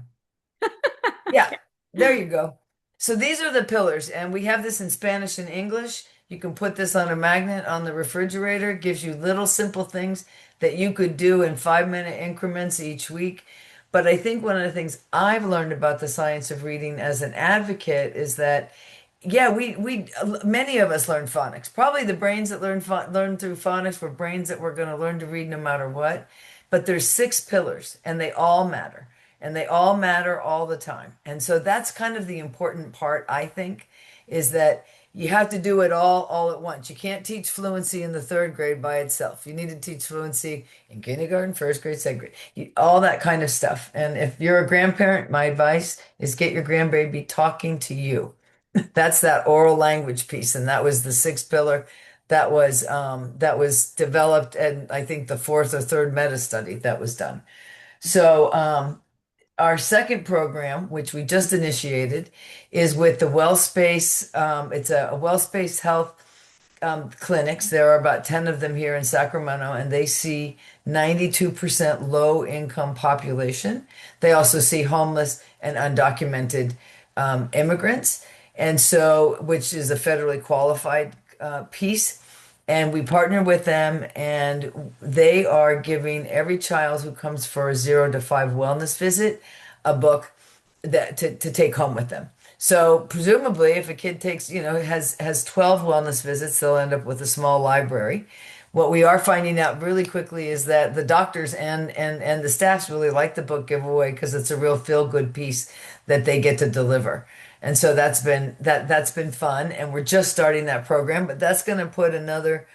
Yeah, there you go. So these are the pillars, and we have this in Spanish and English. You can put this on a magnet on the refrigerator. It gives you little simple things that you could do in 5-minute increments each week. But I think one of the things I've learned about the science of reading as an advocate is that, yeah, we many of us learn phonics. Probably the brains that learn through phonics were brains that were going to learn to read no matter what. But there's 6 pillars, and they all matter, and they all matter all the time. And so that's kind of the important part, I think, is that you have to do it all at once. You can't teach fluency in the 3rd grade by itself. You need to teach fluency in kindergarten, 1st grade, 2nd grade, all that kind of stuff. And if you're a grandparent, my advice is get your grandbaby talking to you. That's that oral language piece, and that was the 6th pillar that was developed, and I think the 4th or 3rd meta study that was done. So our second program, which we just initiated, is with the WellSpace. It's a WellSpace Health clinics. There are about 10 of them here in Sacramento, and they see 92% low income population. They also see homeless and undocumented immigrants, and so which is a federally qualified piece. And we partner with them, and they are giving every child who comes for a 0 to 5 wellness visit a book that to take home with them. So presumably, if a kid takes, has 12 wellness visits, they'll end up with a small library. What we are finding out really quickly is that the doctors and the staffs really like the book giveaway because it's a real feel-good piece that they get to deliver. And so that's been fun, and we're just starting that program, but that's going to put another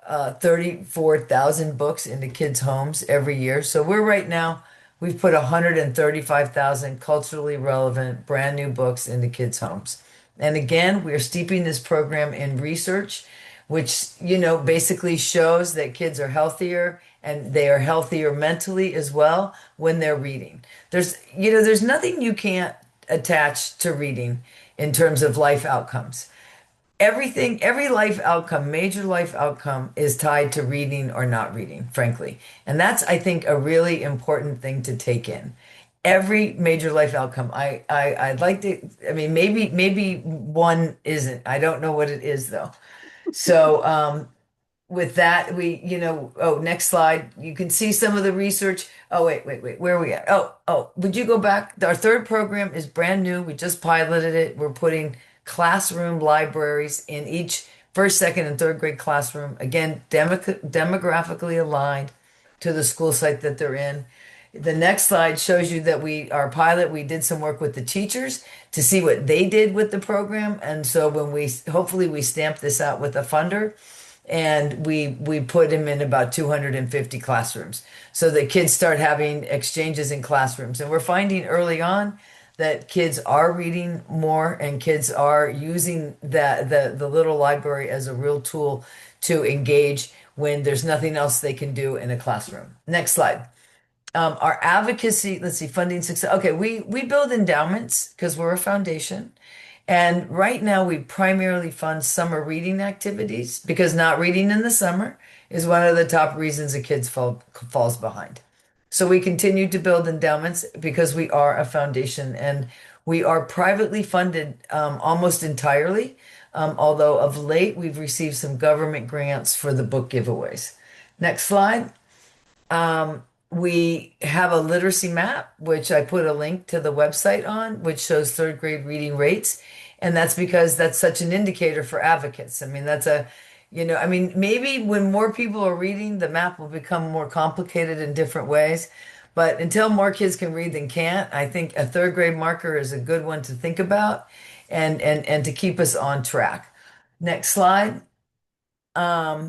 34,000 books into kids' homes every year. So we're right now, we've put 135,000 culturally relevant brand new books into kids' homes. And again, we're steeping this program in research, which, basically shows that kids are healthier and they are healthier mentally as well when they're reading. There's nothing you can't attach to reading in terms of life outcomes. Every life outcome, major life outcome, is tied to reading or not reading, frankly. And that's, I think, a really important thing to take in. Every major life outcome. I'd like to, I mean, maybe one isn't. I don't know what it is though. So with that, oh, next slide. You can see some of the research. Oh, wait. Where are we at? Oh, would you go back? Our third program is brand new. We just piloted it. We're putting classroom libraries in each first, second, and third grade classroom. Again, demographically aligned to the school site that they're in. The next slide shows you that our pilot, we did some work with the teachers to see what they did with the program. And so hopefully we stamp this out with a funder, and we put him in about 250 classrooms so that kids start having exchanges in classrooms. And we're finding early on that kids are reading more, and kids are using the little library as a real tool to engage when there's nothing else they can do in a classroom. Next slide. Our advocacy, let's see, funding success. Okay, we build endowments because we're a foundation. And right now we primarily fund summer reading activities because not reading in the summer is one of the top reasons a kid falls behind. So we continue to build endowments because we are a foundation, and we are privately funded almost entirely. Although of late we've received some government grants for the book giveaways. Next slide. We have a literacy map, which I put a link to the website on, which shows third grade reading rates. And that's because that's such an indicator for advocates. I mean, maybe when more people are reading, the map will become more complicated in different ways. But until more kids can read than can't, I think a third grade marker is a good one to think about and to keep us on track. Next slide.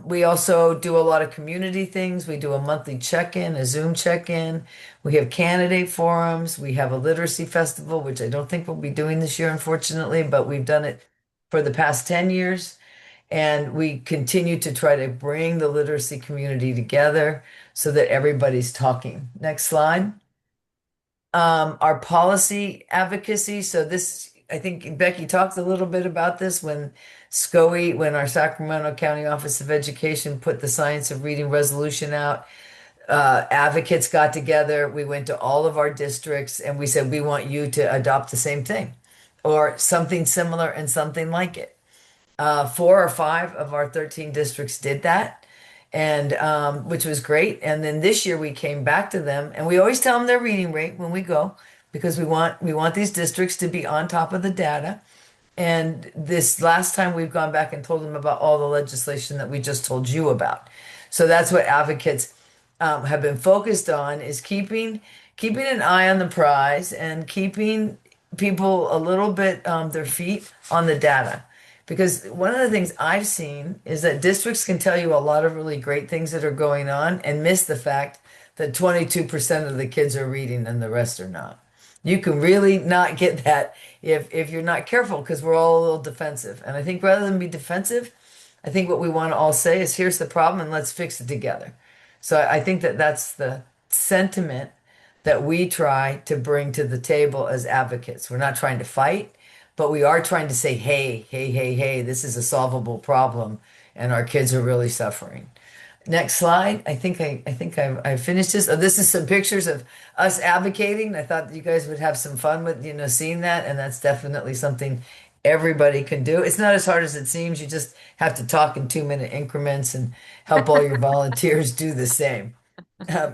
We also do a lot of community things. We do a monthly check-in, a Zoom check-in. We have candidate forums. We have a literacy festival, which I don't think we'll be doing this year, unfortunately, but we've done it for the past 10 years. And we continue to try to bring the literacy community together so that everybody's talking. Next slide. Our policy advocacy. So this, I think Becky talked a little bit about this when when our Sacramento County Office of Education put the Science of Reading resolution out. Advocates got together. We went to all of our districts and we said, we want you to adopt the same thing or something similar and something like it. 4 or 5 of our 13 districts did that, and which was great. And then this year we came back to them, and we always tell them their reading rate when we go, because we want these districts to be on top of the data. And this last time we've gone back and told them about all the legislation that we just told you about. So that's what advocates have been focused on, is keeping an eye on the prize and keeping people a little bit their feet on the data. Because one of the things I've seen is that districts can tell you a lot of really great things that are going on and miss the fact that 22% of the kids are reading and the rest are not. You can really not get that if you're not careful, because we're all a little defensive. And I think rather than be defensive, I think what we want to all say is, here's the problem and let's fix it together. So I think that that's the sentiment that we try to bring to the table as advocates. We're not trying to fight, but we are trying to say, hey, this is a solvable problem and our kids are really suffering. Next slide. I think I finished this. Oh, this is some pictures of us advocating. I thought you guys would have some fun with, seeing that. And that's definitely something everybody can do. It's not as hard as it seems. You just have to talk in 2-minute increments and help all your volunteers do the same.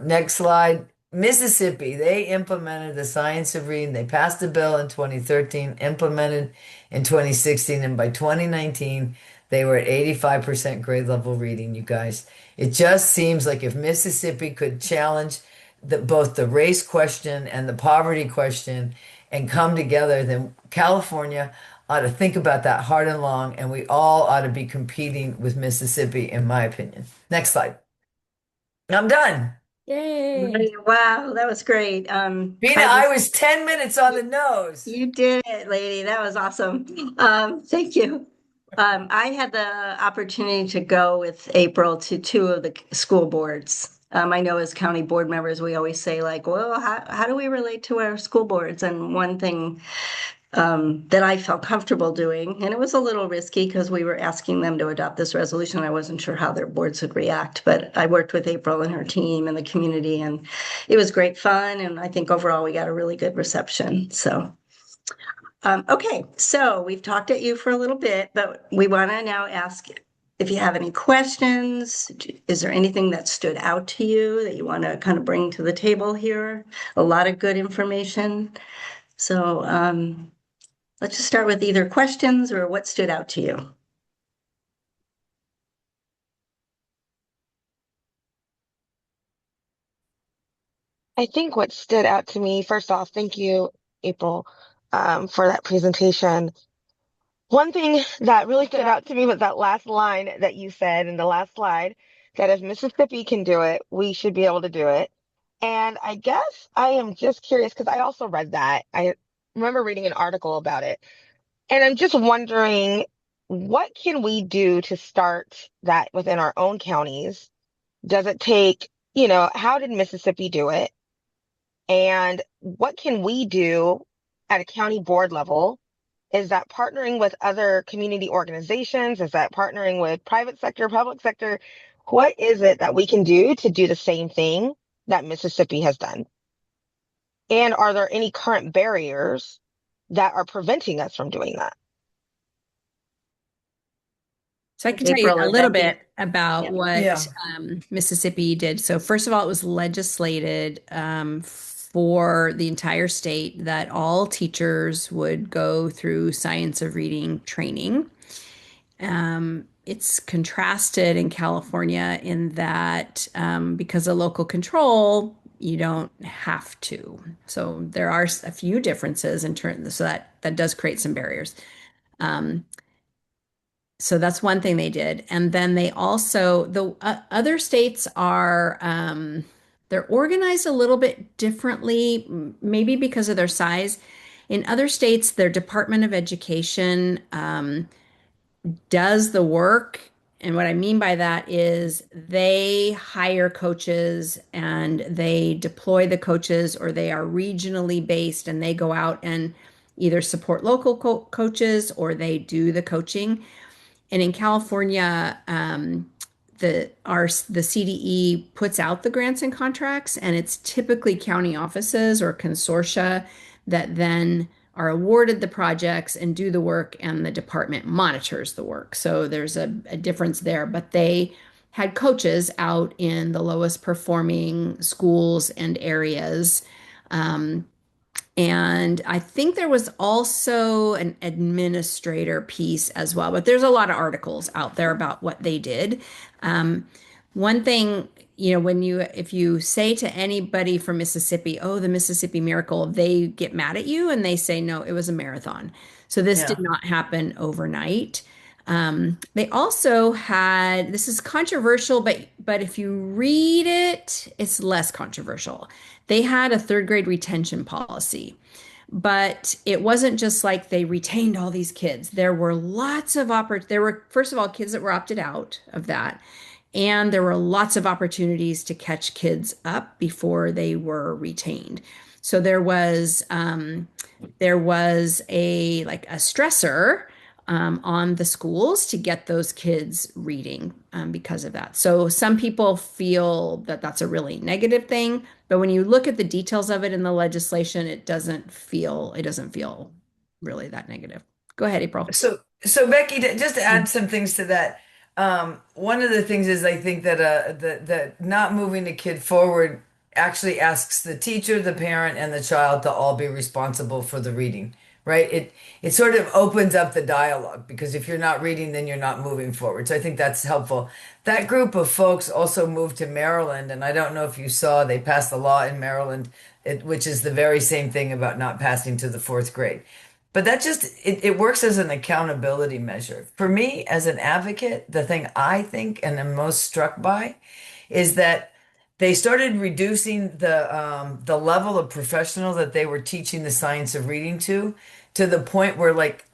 Next slide. Mississippi, they implemented the Science of Reading. They passed a bill in 2013, implemented in 2016, and by 2019, they were at 85% grade level reading, you guys. It just seems like if Mississippi could challenge both the race question and the poverty question and come together, then California ought to think about that hard and long, and we all ought to be competing with Mississippi, in my opinion. Next slide. I'm done. Yay. Wow, that was great. Bina, I was 10 minutes on the nose. You did it, lady. That was awesome. Thank you. I had the opportunity to go with April to two of the school boards. I know as county board members, we always say like, well, how do we relate to our school boards? And one thing that I felt comfortable doing, and it was a little risky because we were asking them to adopt this resolution. I wasn't sure how their boards would react, but I worked with April and her team and the community, and it was great fun. And I think overall we got a really good reception. So. Okay, so we've talked at you for a little bit, but we want to now ask if you have any questions. Is there anything that stood out to you that you want to kind of bring to the table here? A lot of good information. So let's just start with either questions or what stood out to you. I think what stood out to me, first off, thank you, April, for that presentation. One thing that really stood out to me was that last line that you said in the last slide, that if Mississippi can do it, we should be able to do it. And I guess I am just curious because I also read that. I remember reading an article about it. And I'm just wondering, what can we do to start that within our own counties? Does it take, how did Mississippi do it? And what can we do at a county board level? Is that partnering with other community organizations? Is that partnering with private sector, public sector? What is it that we can do to do the same thing that Mississippi has done? And are there any current barriers that are preventing us from doing that? So I can tell you April a or little Becky? bit about Yeah. what Yeah. Mississippi did. So first of all, it was legislated for the entire state that all teachers would go through science of reading training. It's contrasted in California in that because of local control, you don't have to. So there are a few differences in terms, so that does create some barriers. Um, so that's one thing they did. And then they also, the other states are, they're organized a little bit differently, maybe because of their size. In other states, their Department of Education does the work. And what I mean by that is they hire coaches and they deploy the coaches, or they are regionally based and they go out and either support local coaches or they do the coaching. And in California, the CDE puts out the grants and contracts, and it's typically county offices or consortia that then are awarded the projects and do the work, and the department monitors the work. So there's a difference there, but they had coaches out in the lowest performing schools and areas. And I think there was also an administrator piece as well, but there's a lot of articles out there about what they did. Um, One thing, if you say to anybody from Mississippi, oh, the Mississippi Miracle, they get mad at you and they say, no, it was a marathon. So this Yeah. did not happen overnight. They also had, this is controversial, but if you read it, it's less controversial. They had a third grade retention policy, but it wasn't just like they retained all these kids. There were lots of there were, first of all, kids that were opted out of that. And there were lots of opportunities to catch kids up before they were retained. So there was a stressor on the schools to get those kids reading because of that. So some people feel that that's a really negative thing, but when you look at the details of it in the legislation, it doesn't feel really that negative. Go ahead, April. So Becky, just to add some things to that, one of the things is I think that the not moving a kid forward actually asks the teacher, the parent, and the child to all be responsible for the reading, right? It sort of opens up the dialogue, because if you're not reading, then you're not moving forward. So I think that's helpful. That group of folks also moved to Maryland, and I don't know if you saw, they passed a law in Maryland. which is the very same thing about not passing to the fourth grade. But that just it works as an accountability measure. For me, as an advocate, the thing I think and am most struck by is that they started reducing the level of professional that they were teaching the science of reading to the point where like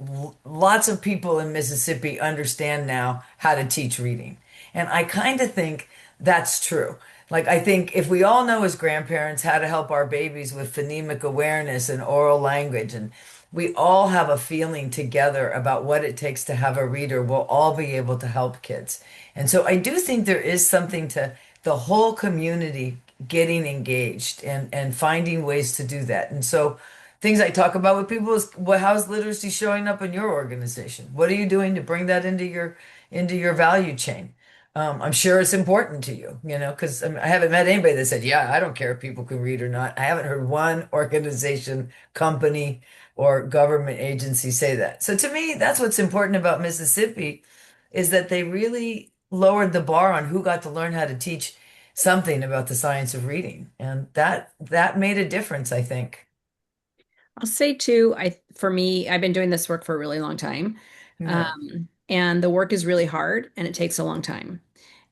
lots of people in Mississippi understand now how to teach reading. And I kind of think that's true. Like, I think if we all know as grandparents how to help our babies with phonemic awareness and oral language, and we all have a feeling together about what it takes to have a reader, we'll all be able to help kids. And so I do think there is something to the whole community getting engaged and finding ways to do that. And so things I talk about with people is how's literacy showing up in your organization? What are you doing to bring that into your value chain? I'm sure it's important to you, because I haven't met anybody that said, yeah, I don't care if people can read or not. I haven't heard one organization, company, or government agency say that. So to me, that's what's important about Mississippi is that they really lowered the bar on who got to learn how to teach something about the science of reading. And that made a difference, I think. I'll say too, for me, I've been doing this work for a really long time. Yeah. And the work is really hard and it takes a long time.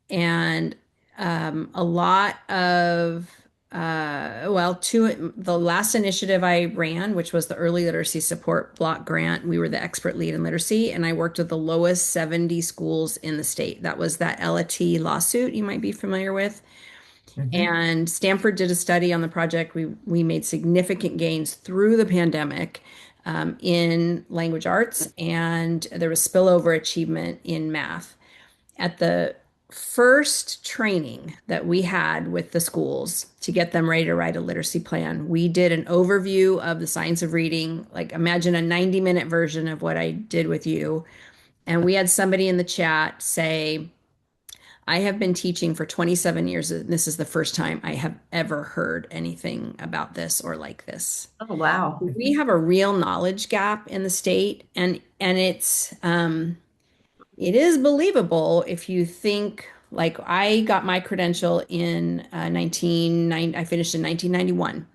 And a lot of the last initiative I ran, which was the Early Literacy Support Block Grant, we were the expert lead in literacy, and I worked with the lowest 70 schools in the state. That was that Ella T lawsuit you might be familiar with. And Stanford did a study on the project. We made significant gains through the pandemic in language arts, and there was spillover achievement in math. At the first training that we had with the schools to get them ready to write a literacy plan, we did an overview of the science of reading, like imagine a 90-minute version of what I did with you. And we had somebody in the chat say, I have been teaching for 27 years, and this is the first time I have ever heard anything about this or like this. Oh, wow. We have a real knowledge gap in the state, and it is believable if you think like I got my credential in 1990, I finished in 1991.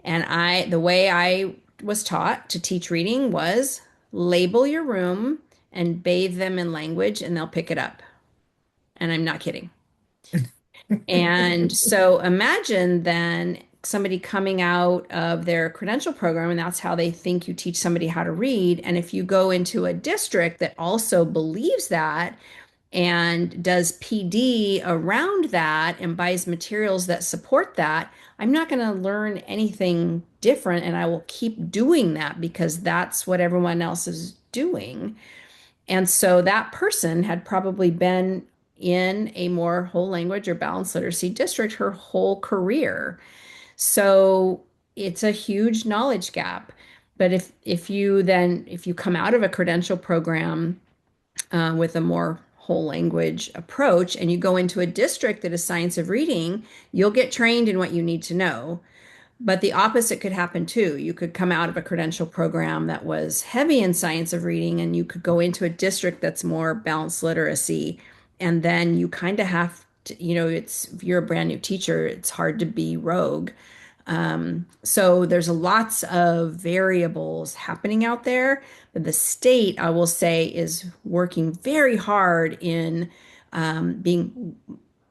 And the way I was taught to teach reading was label your room and bathe them in language and they'll pick it up. And I'm not kidding. And so imagine then somebody coming out of their credential program, and that's how they think you teach somebody how to read. And if you go into a district that also believes that and does PD around that and buys materials that support that, I'm not going to learn anything different. And I will keep doing that because that's what everyone else is doing. And so that person had probably been in a more whole language or balanced literacy district her whole career. So it's a huge knowledge gap. But if you come out of a credential program with a more whole language approach and you go into a district that is science of reading, you'll get trained in what you need to know. But the opposite could happen too. You could come out of a credential program that was heavy in science of reading and you could go into a district that's more balanced literacy. And then you kind of have to, if you're a brand new teacher, it's hard to be rogue. So there's lots of variables happening out there. But the state, I will say, is working very hard in having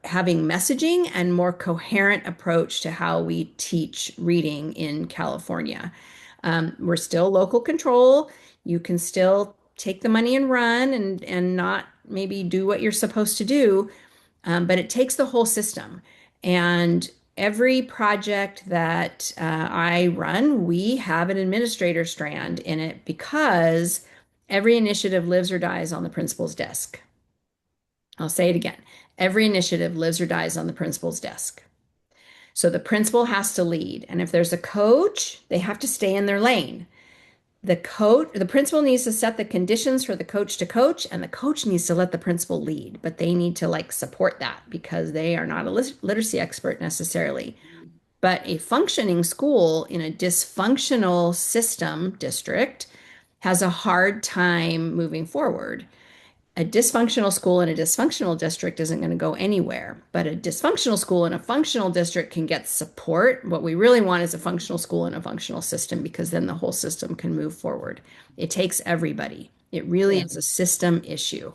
messaging and more coherent approach to how we teach reading in California. We're still local control. You can still take the money and run and not maybe do what you're supposed to do, but it takes the whole system. And every project that I run, we have an administrator strand in it because every initiative lives or dies on the principal's desk. I'll say it again. Every initiative lives or dies on the principal's desk. So the principal has to lead. And if there's a coach, they have to stay in their lane. The principal needs to set the conditions for the coach to coach, and the coach needs to let the principal lead, but they need to support that because they are not a literacy expert necessarily. But a functioning school in a dysfunctional system district has a hard time moving forward. A dysfunctional school in a dysfunctional district isn't going to go anywhere, but a dysfunctional school in a functional district can get support. What we really want is a functional school in a functional system because then the whole system can move forward. It takes everybody. It really Yeah. is a system issue.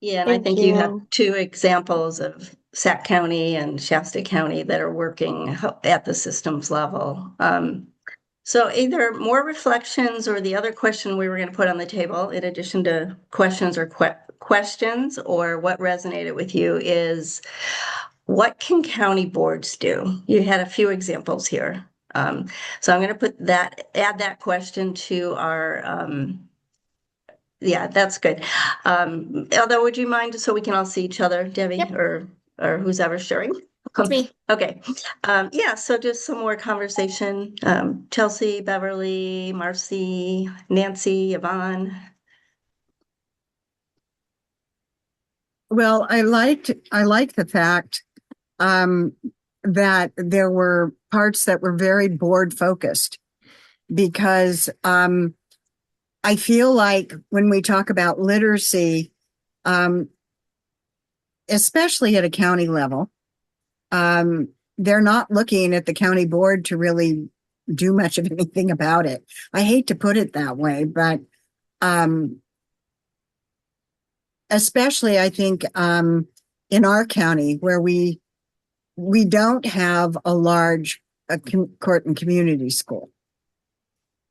Yeah, and I Thank think you have you. two examples of Sac County and Shasta County that are working at the systems level. So either more reflections or the other question we were going to put on the table, in addition to questions or questions, or what resonated with you is what can county boards do? You had a few examples here. So I'm going to add that question to our yeah, that's good. Although, would you mind so we can all see each other, Debbie, Yep. or who's ever sharing? It's me. Okay. Yeah, so just some more conversation. Chelsea, Beverly, Marcy, Nancy, Yvonne. Well, I like the fact um, that there were parts that were very board focused because I feel like when we talk about literacy, um, especially at a county level, they're not looking at the county board to really do much of anything about it. I hate to put it that way, but especially I think in our county where we don't have a large court and community school.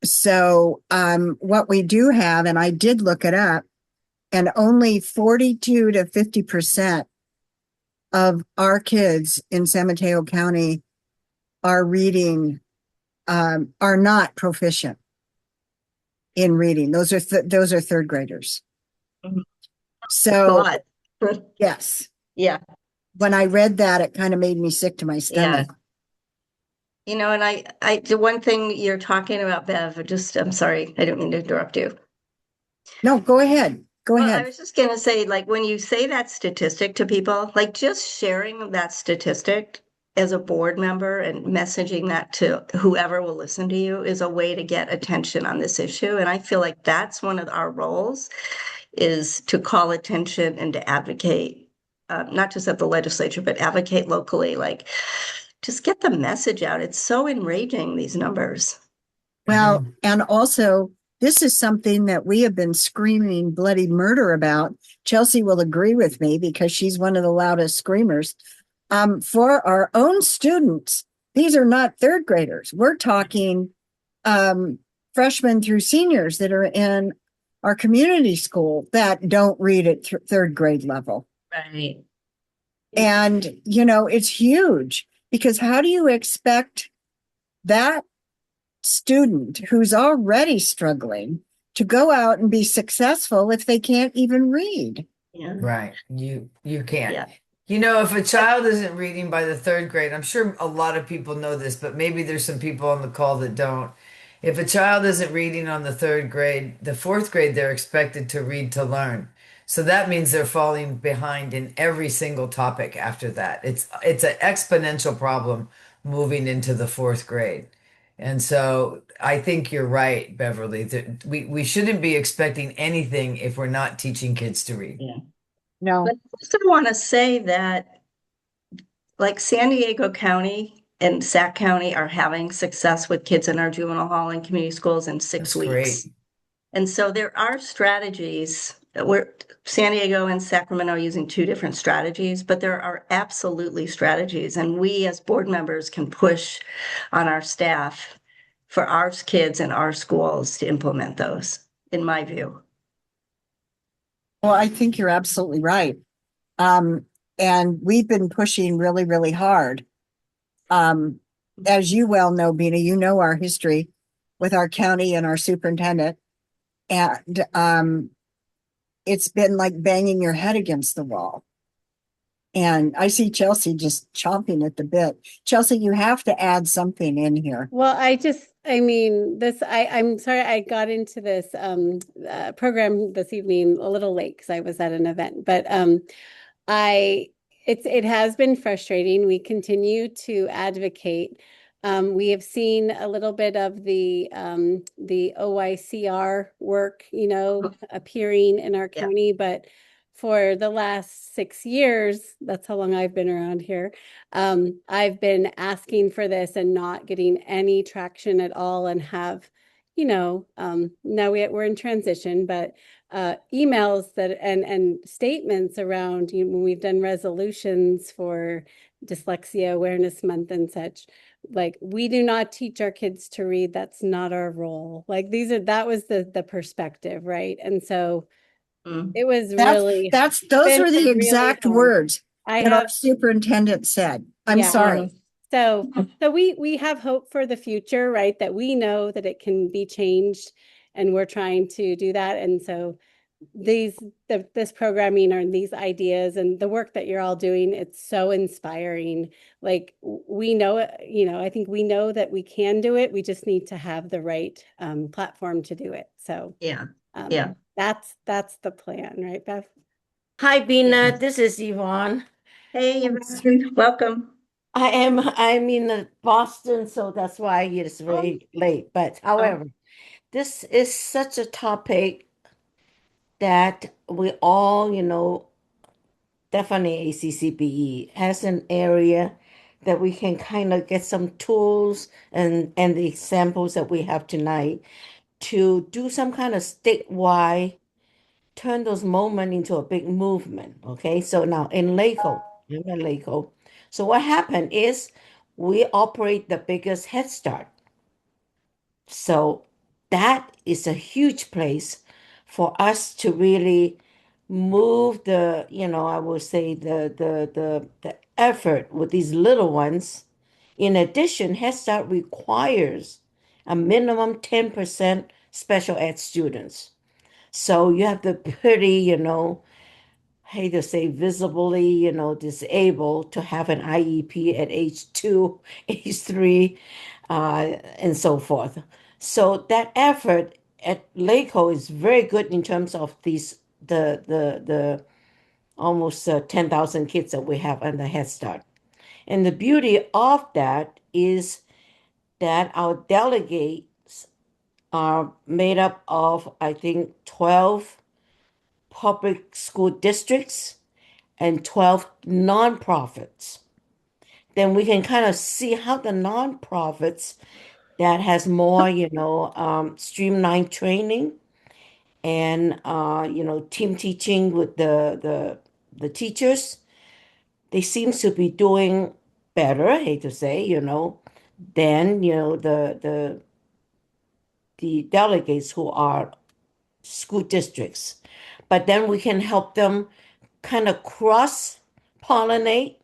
So what we do have, and I did look it up, and only 42 to 50% of our kids in San Mateo County are reading, are not proficient in reading. Those are third graders. Mhm. A So lot. yes, Yeah, when I read that, it kind of made me sick to my stomach. you know, and the one thing you're talking about, Bev, I'm sorry, I don't mean to interrupt you. No, go ahead. Go Well, I ahead. was just gonna say, like, when you say that statistic to people, like just sharing that statistic as a board member and messaging that to whoever will listen to you is a way to get attention on this issue. And I feel like that's one of our roles is to call attention and to advocate, not just at the legislature, but advocate locally. Like, just get the message out. It's so enraging, these numbers. Well, and also, this is something that we have been screaming bloody murder about. Chelsea will agree with me because she's one of the loudest screamers. For our own students, these are not third graders. We're talking freshmen through seniors that are in our community school that don't read at third grade level. Right. And, you know, it's huge because how do you expect that student who's already struggling to go out and be successful if they can't even read? Yeah. Right. You can't. Yeah. You know, if a child isn't reading by the third grade, I'm sure a lot of people know this, but maybe there's some people on the call that don't. If a child isn't reading on the third grade, the fourth grade, they're expected to read to learn. So that means they're falling behind in every single topic after that. It's an exponential problem moving into the fourth grade. And so I think you're right, Beverly, that we shouldn't be expecting anything if we're not teaching kids to read. Yeah. No. But I also want to say that, like, San Diego County and Sac County are having success with kids in our juvenile hall and community schools in 6 That's weeks. great. And so there are strategies. Where San Diego and Sacramento are using two different strategies, but there are absolutely strategies. And we as board members can push on our staff for our kids and our schools to implement those, in my view. Well, I think you're absolutely right. And we've been pushing really, really hard. As you well know, Bina, you know our history with our county and our superintendent. And it's been like banging your head against the wall. And I see Chelsea just chomping at the bit. Chelsea, you have to add something in here. Well, I'm sorry I got into this program this evening a little late because I was at an event, but it has been frustrating. We continue to advocate We have seen a little bit of the OICR work, appearing in our Yeah. county, but for the last 6 years, that's how long I've been around here. I've been asking for this and not getting any traction at all, and have, now we're in transition, but emails that and statements around, when we've done resolutions for Dyslexia Awareness Month and such, like, we do not teach our kids to read. That's not our role. Like, that was the perspective, right? And so Mm. it was Those really were the been really exact hard. words I that our have, superintendent said. I'm yeah. sorry. So we have hope for the future, right? That we know that it can be changed, and we're trying to do that. And so this programming or these ideas and the work that you're all doing, it's so inspiring. Like, we know it, I think we know that we can do it. We just need to have the right platform to do it. So Yeah. Yeah. that's the plan, right, Beth? Hi, Bina. Yeah. This is Yvonne. Hey, Yvonne, welcome. I'm in Boston, so that's why it's very late. But however, this is such a topic that we all, definitely ACCBE has an area that we can kind of get some tools and the examples that we have tonight to do some kind of statewide turn those moments into a big movement. Okay, so now in Laco, I'm in Laco. So what happened is we operate the biggest Head Start. So that is a huge place for us to really move the, I would say the effort with these little ones. In addition, Head Start requires a minimum 10% special ed students. So you have to pretty, hate to say visibly, disabled to have an IEP at age 2, age 3, and so forth. So that effort at LACO is very good in terms of the almost 10,000 kids that we have on the Head Start. And the beauty of that is that our delegates are made up of, I think, 12 public school districts and 12 nonprofits. Then we can kind of see how the nonprofits that has more, streamlined training and team teaching with the teachers, they seem to be doing better, I hate to say, than the delegates who are school districts. But then we can help them kind of cross pollinate.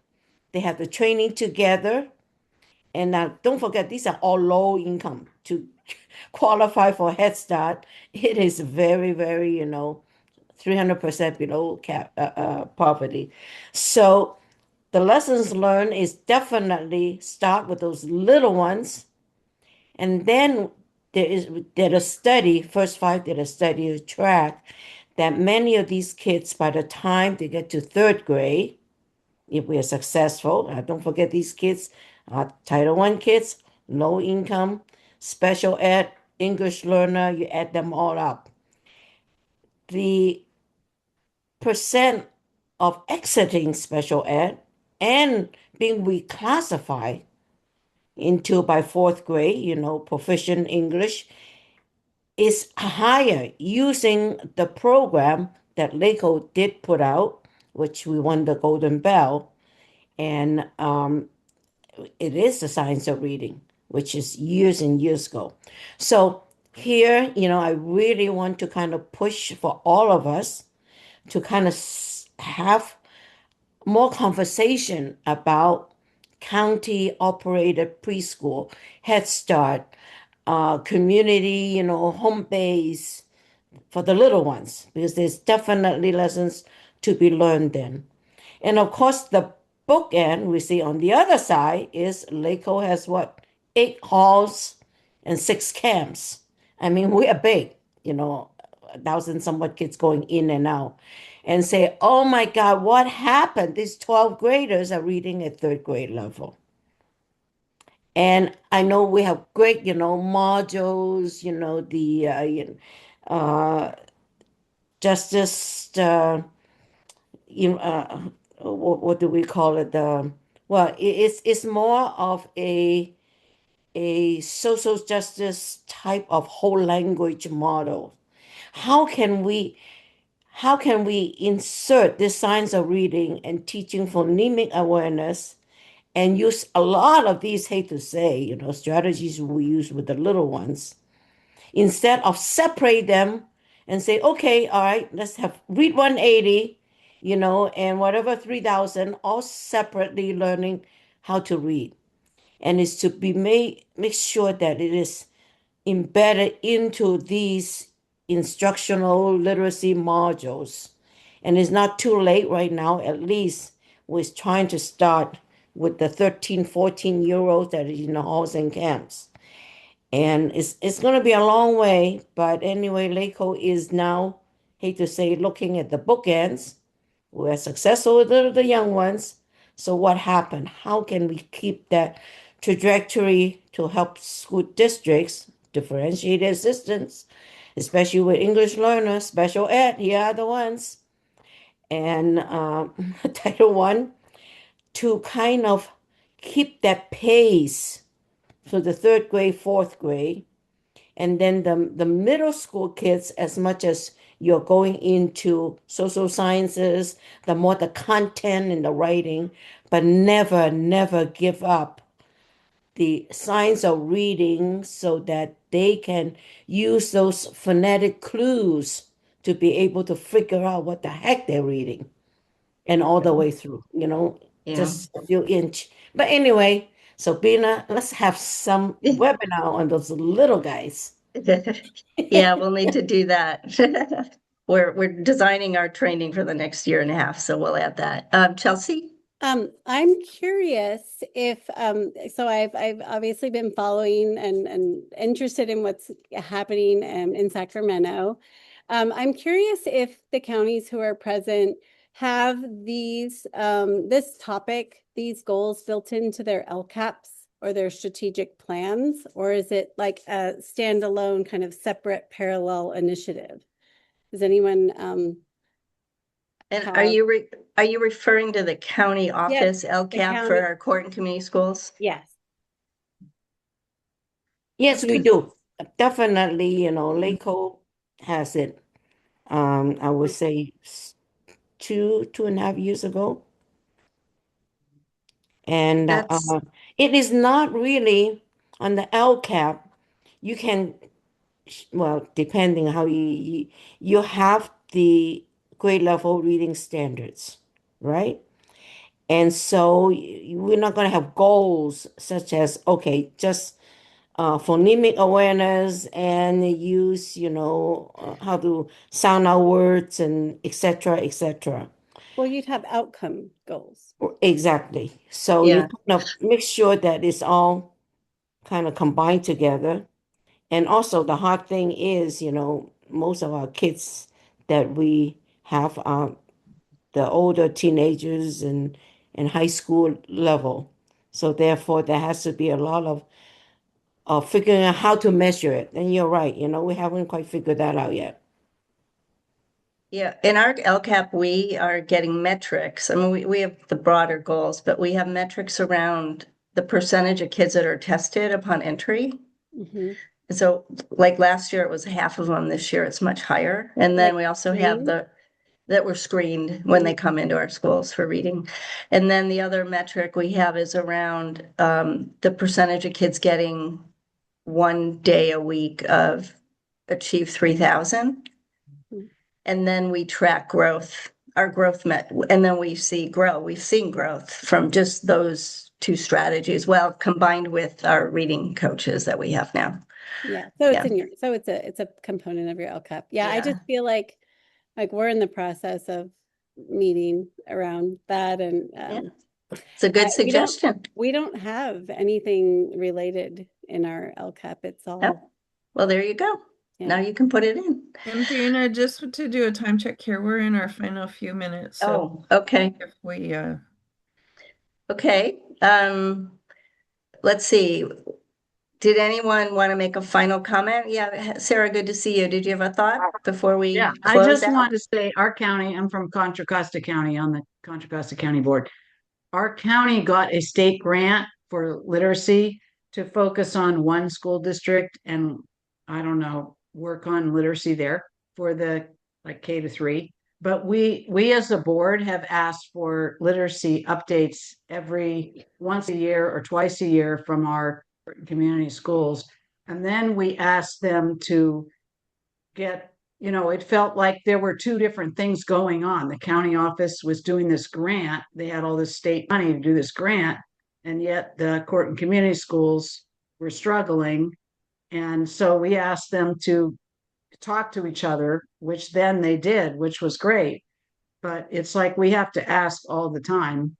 They have the training together. And now don't forget, these are all low income. To qualify for Head Start, it is very, very, 300% below poverty. So the lessons learned is definitely start with those little ones. And then did a study, First Five did a study to track that many of these kids, by the time they get to third grade, if we are successful, don't forget these kids are Title I kids, low income, special ed, English learner, you add them all up. The percent of exiting special ed and being reclassified into by fourth grade, proficient English, is higher using the program that LACO did put out, which we won the Golden Bell. And it is the science of reading, which is years and years ago. So here, I really want to kind of push for all of us to kind of have more conversation about county operated preschool, Head Start, community, home base for the little ones, because there's definitely lessons to be learned then. And of course, the bookend we see on the other side is LACO has what? 8 halls and 6 camps. I mean, we are big, 1,000 somewhat kids going in and out. And say, oh my God, what happened? These 12 graders are reading at third grade level. And I know we have great, modules, uh, justice, what do we call it? Well, it's more of a social justice type of whole language model. How can we how can we insert this science of reading and teaching phonemic awareness and use a lot of these, hate to say, strategies we use with the little ones, instead of separate them and say, okay, all right, let's have read 180, and whatever 3,000, all separately learning how to read. And it's to be make sure that it is embedded into these instructional literacy modules. And it's not too late right now. At least we're trying to start with the 13, 14-year-olds that are in the halls and camps. And it's going to be a long way. But anyway, LACO is now, hate to say, looking at the bookends. We're successful with the young ones. So what happened? How can we keep that trajectory to help school districts differentiate assistance, especially with English learners, special ed, here are the ones, and Title One, to kind of keep that pace for the third grade, fourth grade, and then the middle school kids, as much as you're going into social sciences, the more the content and the writing, but never, never give up the science of reading so that they can use those phonetic clues to be able to figure out what the heck they're reading and all the way through, Yeah. just a few inch. But anyway, so Bina, let's have some webinar on those little guys. Yeah, we'll need to do that. We're designing our training for the next year and a half, so we'll add that. Chelsea? I'm curious if so I've obviously been following and interested in what's happening in Sacramento. I'm curious if the counties who are present have these this topic, these goals built into their LCAPs or their strategic plans, or is it like a standalone kind of separate parallel initiative? Does anyone And have? are you referring to the county office LCAP for county. our court and community schools? Yes. Yes, we do. Definitely, LACO has it. I would say 2.5 years ago. And That's it is not really on the LCAP. You can, well, depending how you have the grade level reading standards, right? And so we're not going to have goals such as, okay, just phonemic awareness and use, how to sound our words and et cetera, et cetera. Well, you'd have outcome goals. Exactly. So you Yeah. kind of make sure that it's all kind of combined together. And also the hard thing is, most of our kids that we have are the older teenagers and high school level. So therefore there has to be a lot of figuring out how to measure it. And you're right, we haven't quite figured that out yet. Yeah, in our LCAP, we are getting metrics. I mean, we have the broader goals, but we have metrics around the percentage of kids that are tested upon entry. Mm-hmm. So like last year, it was half of them. This year, it's much higher. And then we also have that were screened when they come into our schools for reading. And then the other metric we have is around the percentage of kids getting 1 day a week of Achieve 3000. And then we track growth, our growth and then we've seen growth from just those two strategies, well, combined with our reading coaches that we have now. Yeah. So it's a component of your LCAP. Yeah. I just feel like we're in the process of meeting around that. And it's a good suggestion. We don't have anything related in our LCAP. It's all. Oh, well, there you go. Yeah. Now you can put it in. And Fiona, just to do a time check here, we're in our final few minutes. So okay. if we Okay. let's see. Did anyone want to make a final comment? Yeah, Sarah, good to see you. Did you have a thought before we Yeah, I close just out? want to say our county, I'm from Contra Costa County on the Contra Costa County Board. Our county got a state grant for literacy to focus on one school district and I don't know, work on literacy there for the like K-3. But we as a board have asked for literacy updates every once a year or twice a year from our community schools. And then we asked them to get, it felt like there were two different things going on. The county office was doing this grant. They had all this state money to do this grant, and yet the court and community schools were struggling. And so we asked them to talk to each other, which then they did, which was great. But it's like we have to ask all the time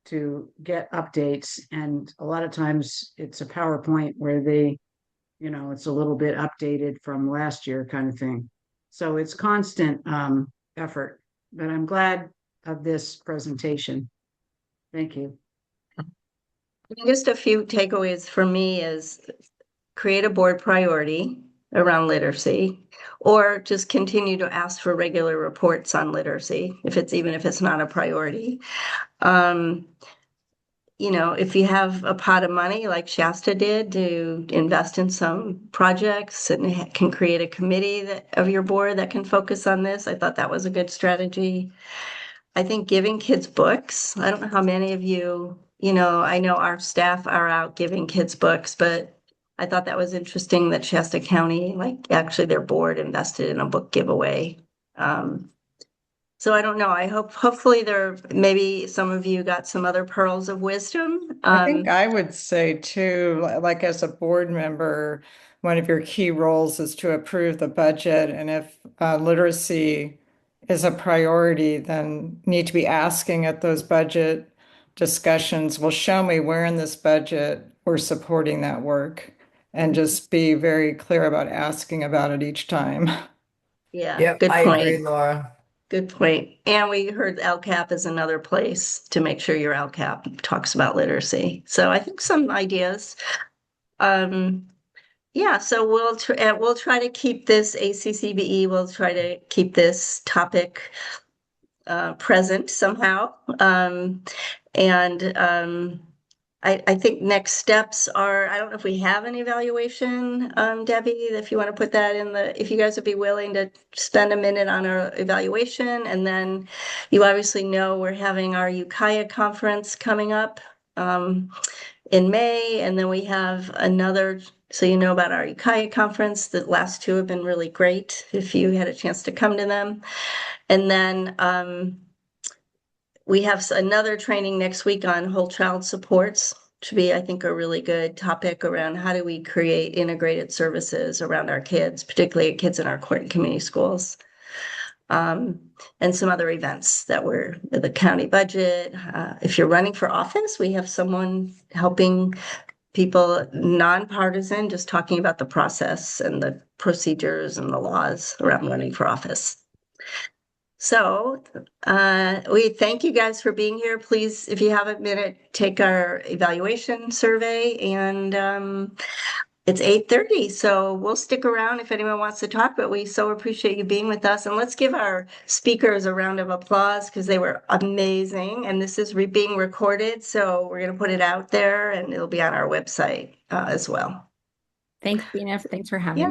to get updates. And a lot of times it's a PowerPoint where it's a little bit updated from last year kind of thing. So it's constant effort, but I'm glad of this presentation. Thank you. Just a few takeaways for me is create a board priority around literacy, or just continue to ask for regular reports on literacy, even if it's not a priority. If you have a pot of money like Shasta did to invest in some projects and can create a committee of your board that can focus on this, I thought that was a good strategy. I think giving kids books. I don't know how many of you, I know our staff are out giving kids books, but I thought that was interesting that Shasta County, actually their board invested in a book giveaway. So I don't know. Hopefully maybe some of you got some other pearls of wisdom. I think I would say too, like as a board member, one of your key roles is to approve the budget. And if literacy is a priority, then need to be asking at those budget discussions, well, show me where in this budget we're supporting that work. And just be very clear about asking about it each time. Yeah, Yep, good I point. agree, Laura. Good point. And we heard LCAP is another place to make sure your LCAP talks about literacy. So I think some ideas. Yeah, so we'll try to keep this ACCBE. We'll try to keep this topic present somehow. I think next steps are, I don't know if we have an evaluation, Debbie, if you want to put that if you guys would be willing to spend a minute on our evaluation. And then you obviously know we're having our Ukiah conference coming up in May. And then we have another, so you know about our Ukiah conference. The last two have been really great if you had a chance to come to them. And then we have another training next week on whole child supports, to be, I think, a really good topic around how do we create integrated services around our kids, particularly kids in our court and community schools. And some other events that were the county budget. If you're running for office, we have someone helping people, nonpartisan, just talking about the process and the procedures and the laws around running for office. So we thank you guys for being here. Please, if you have a minute, take our evaluation survey. And it's 8:30, so we'll stick around if anyone wants to talk, but we so appreciate you being with us. And let's give our speakers a round of applause because they were amazing. And this is being recorded, so we're going to put it out there and it'll be on our website as well. Thanks, Bina. Thanks for having me.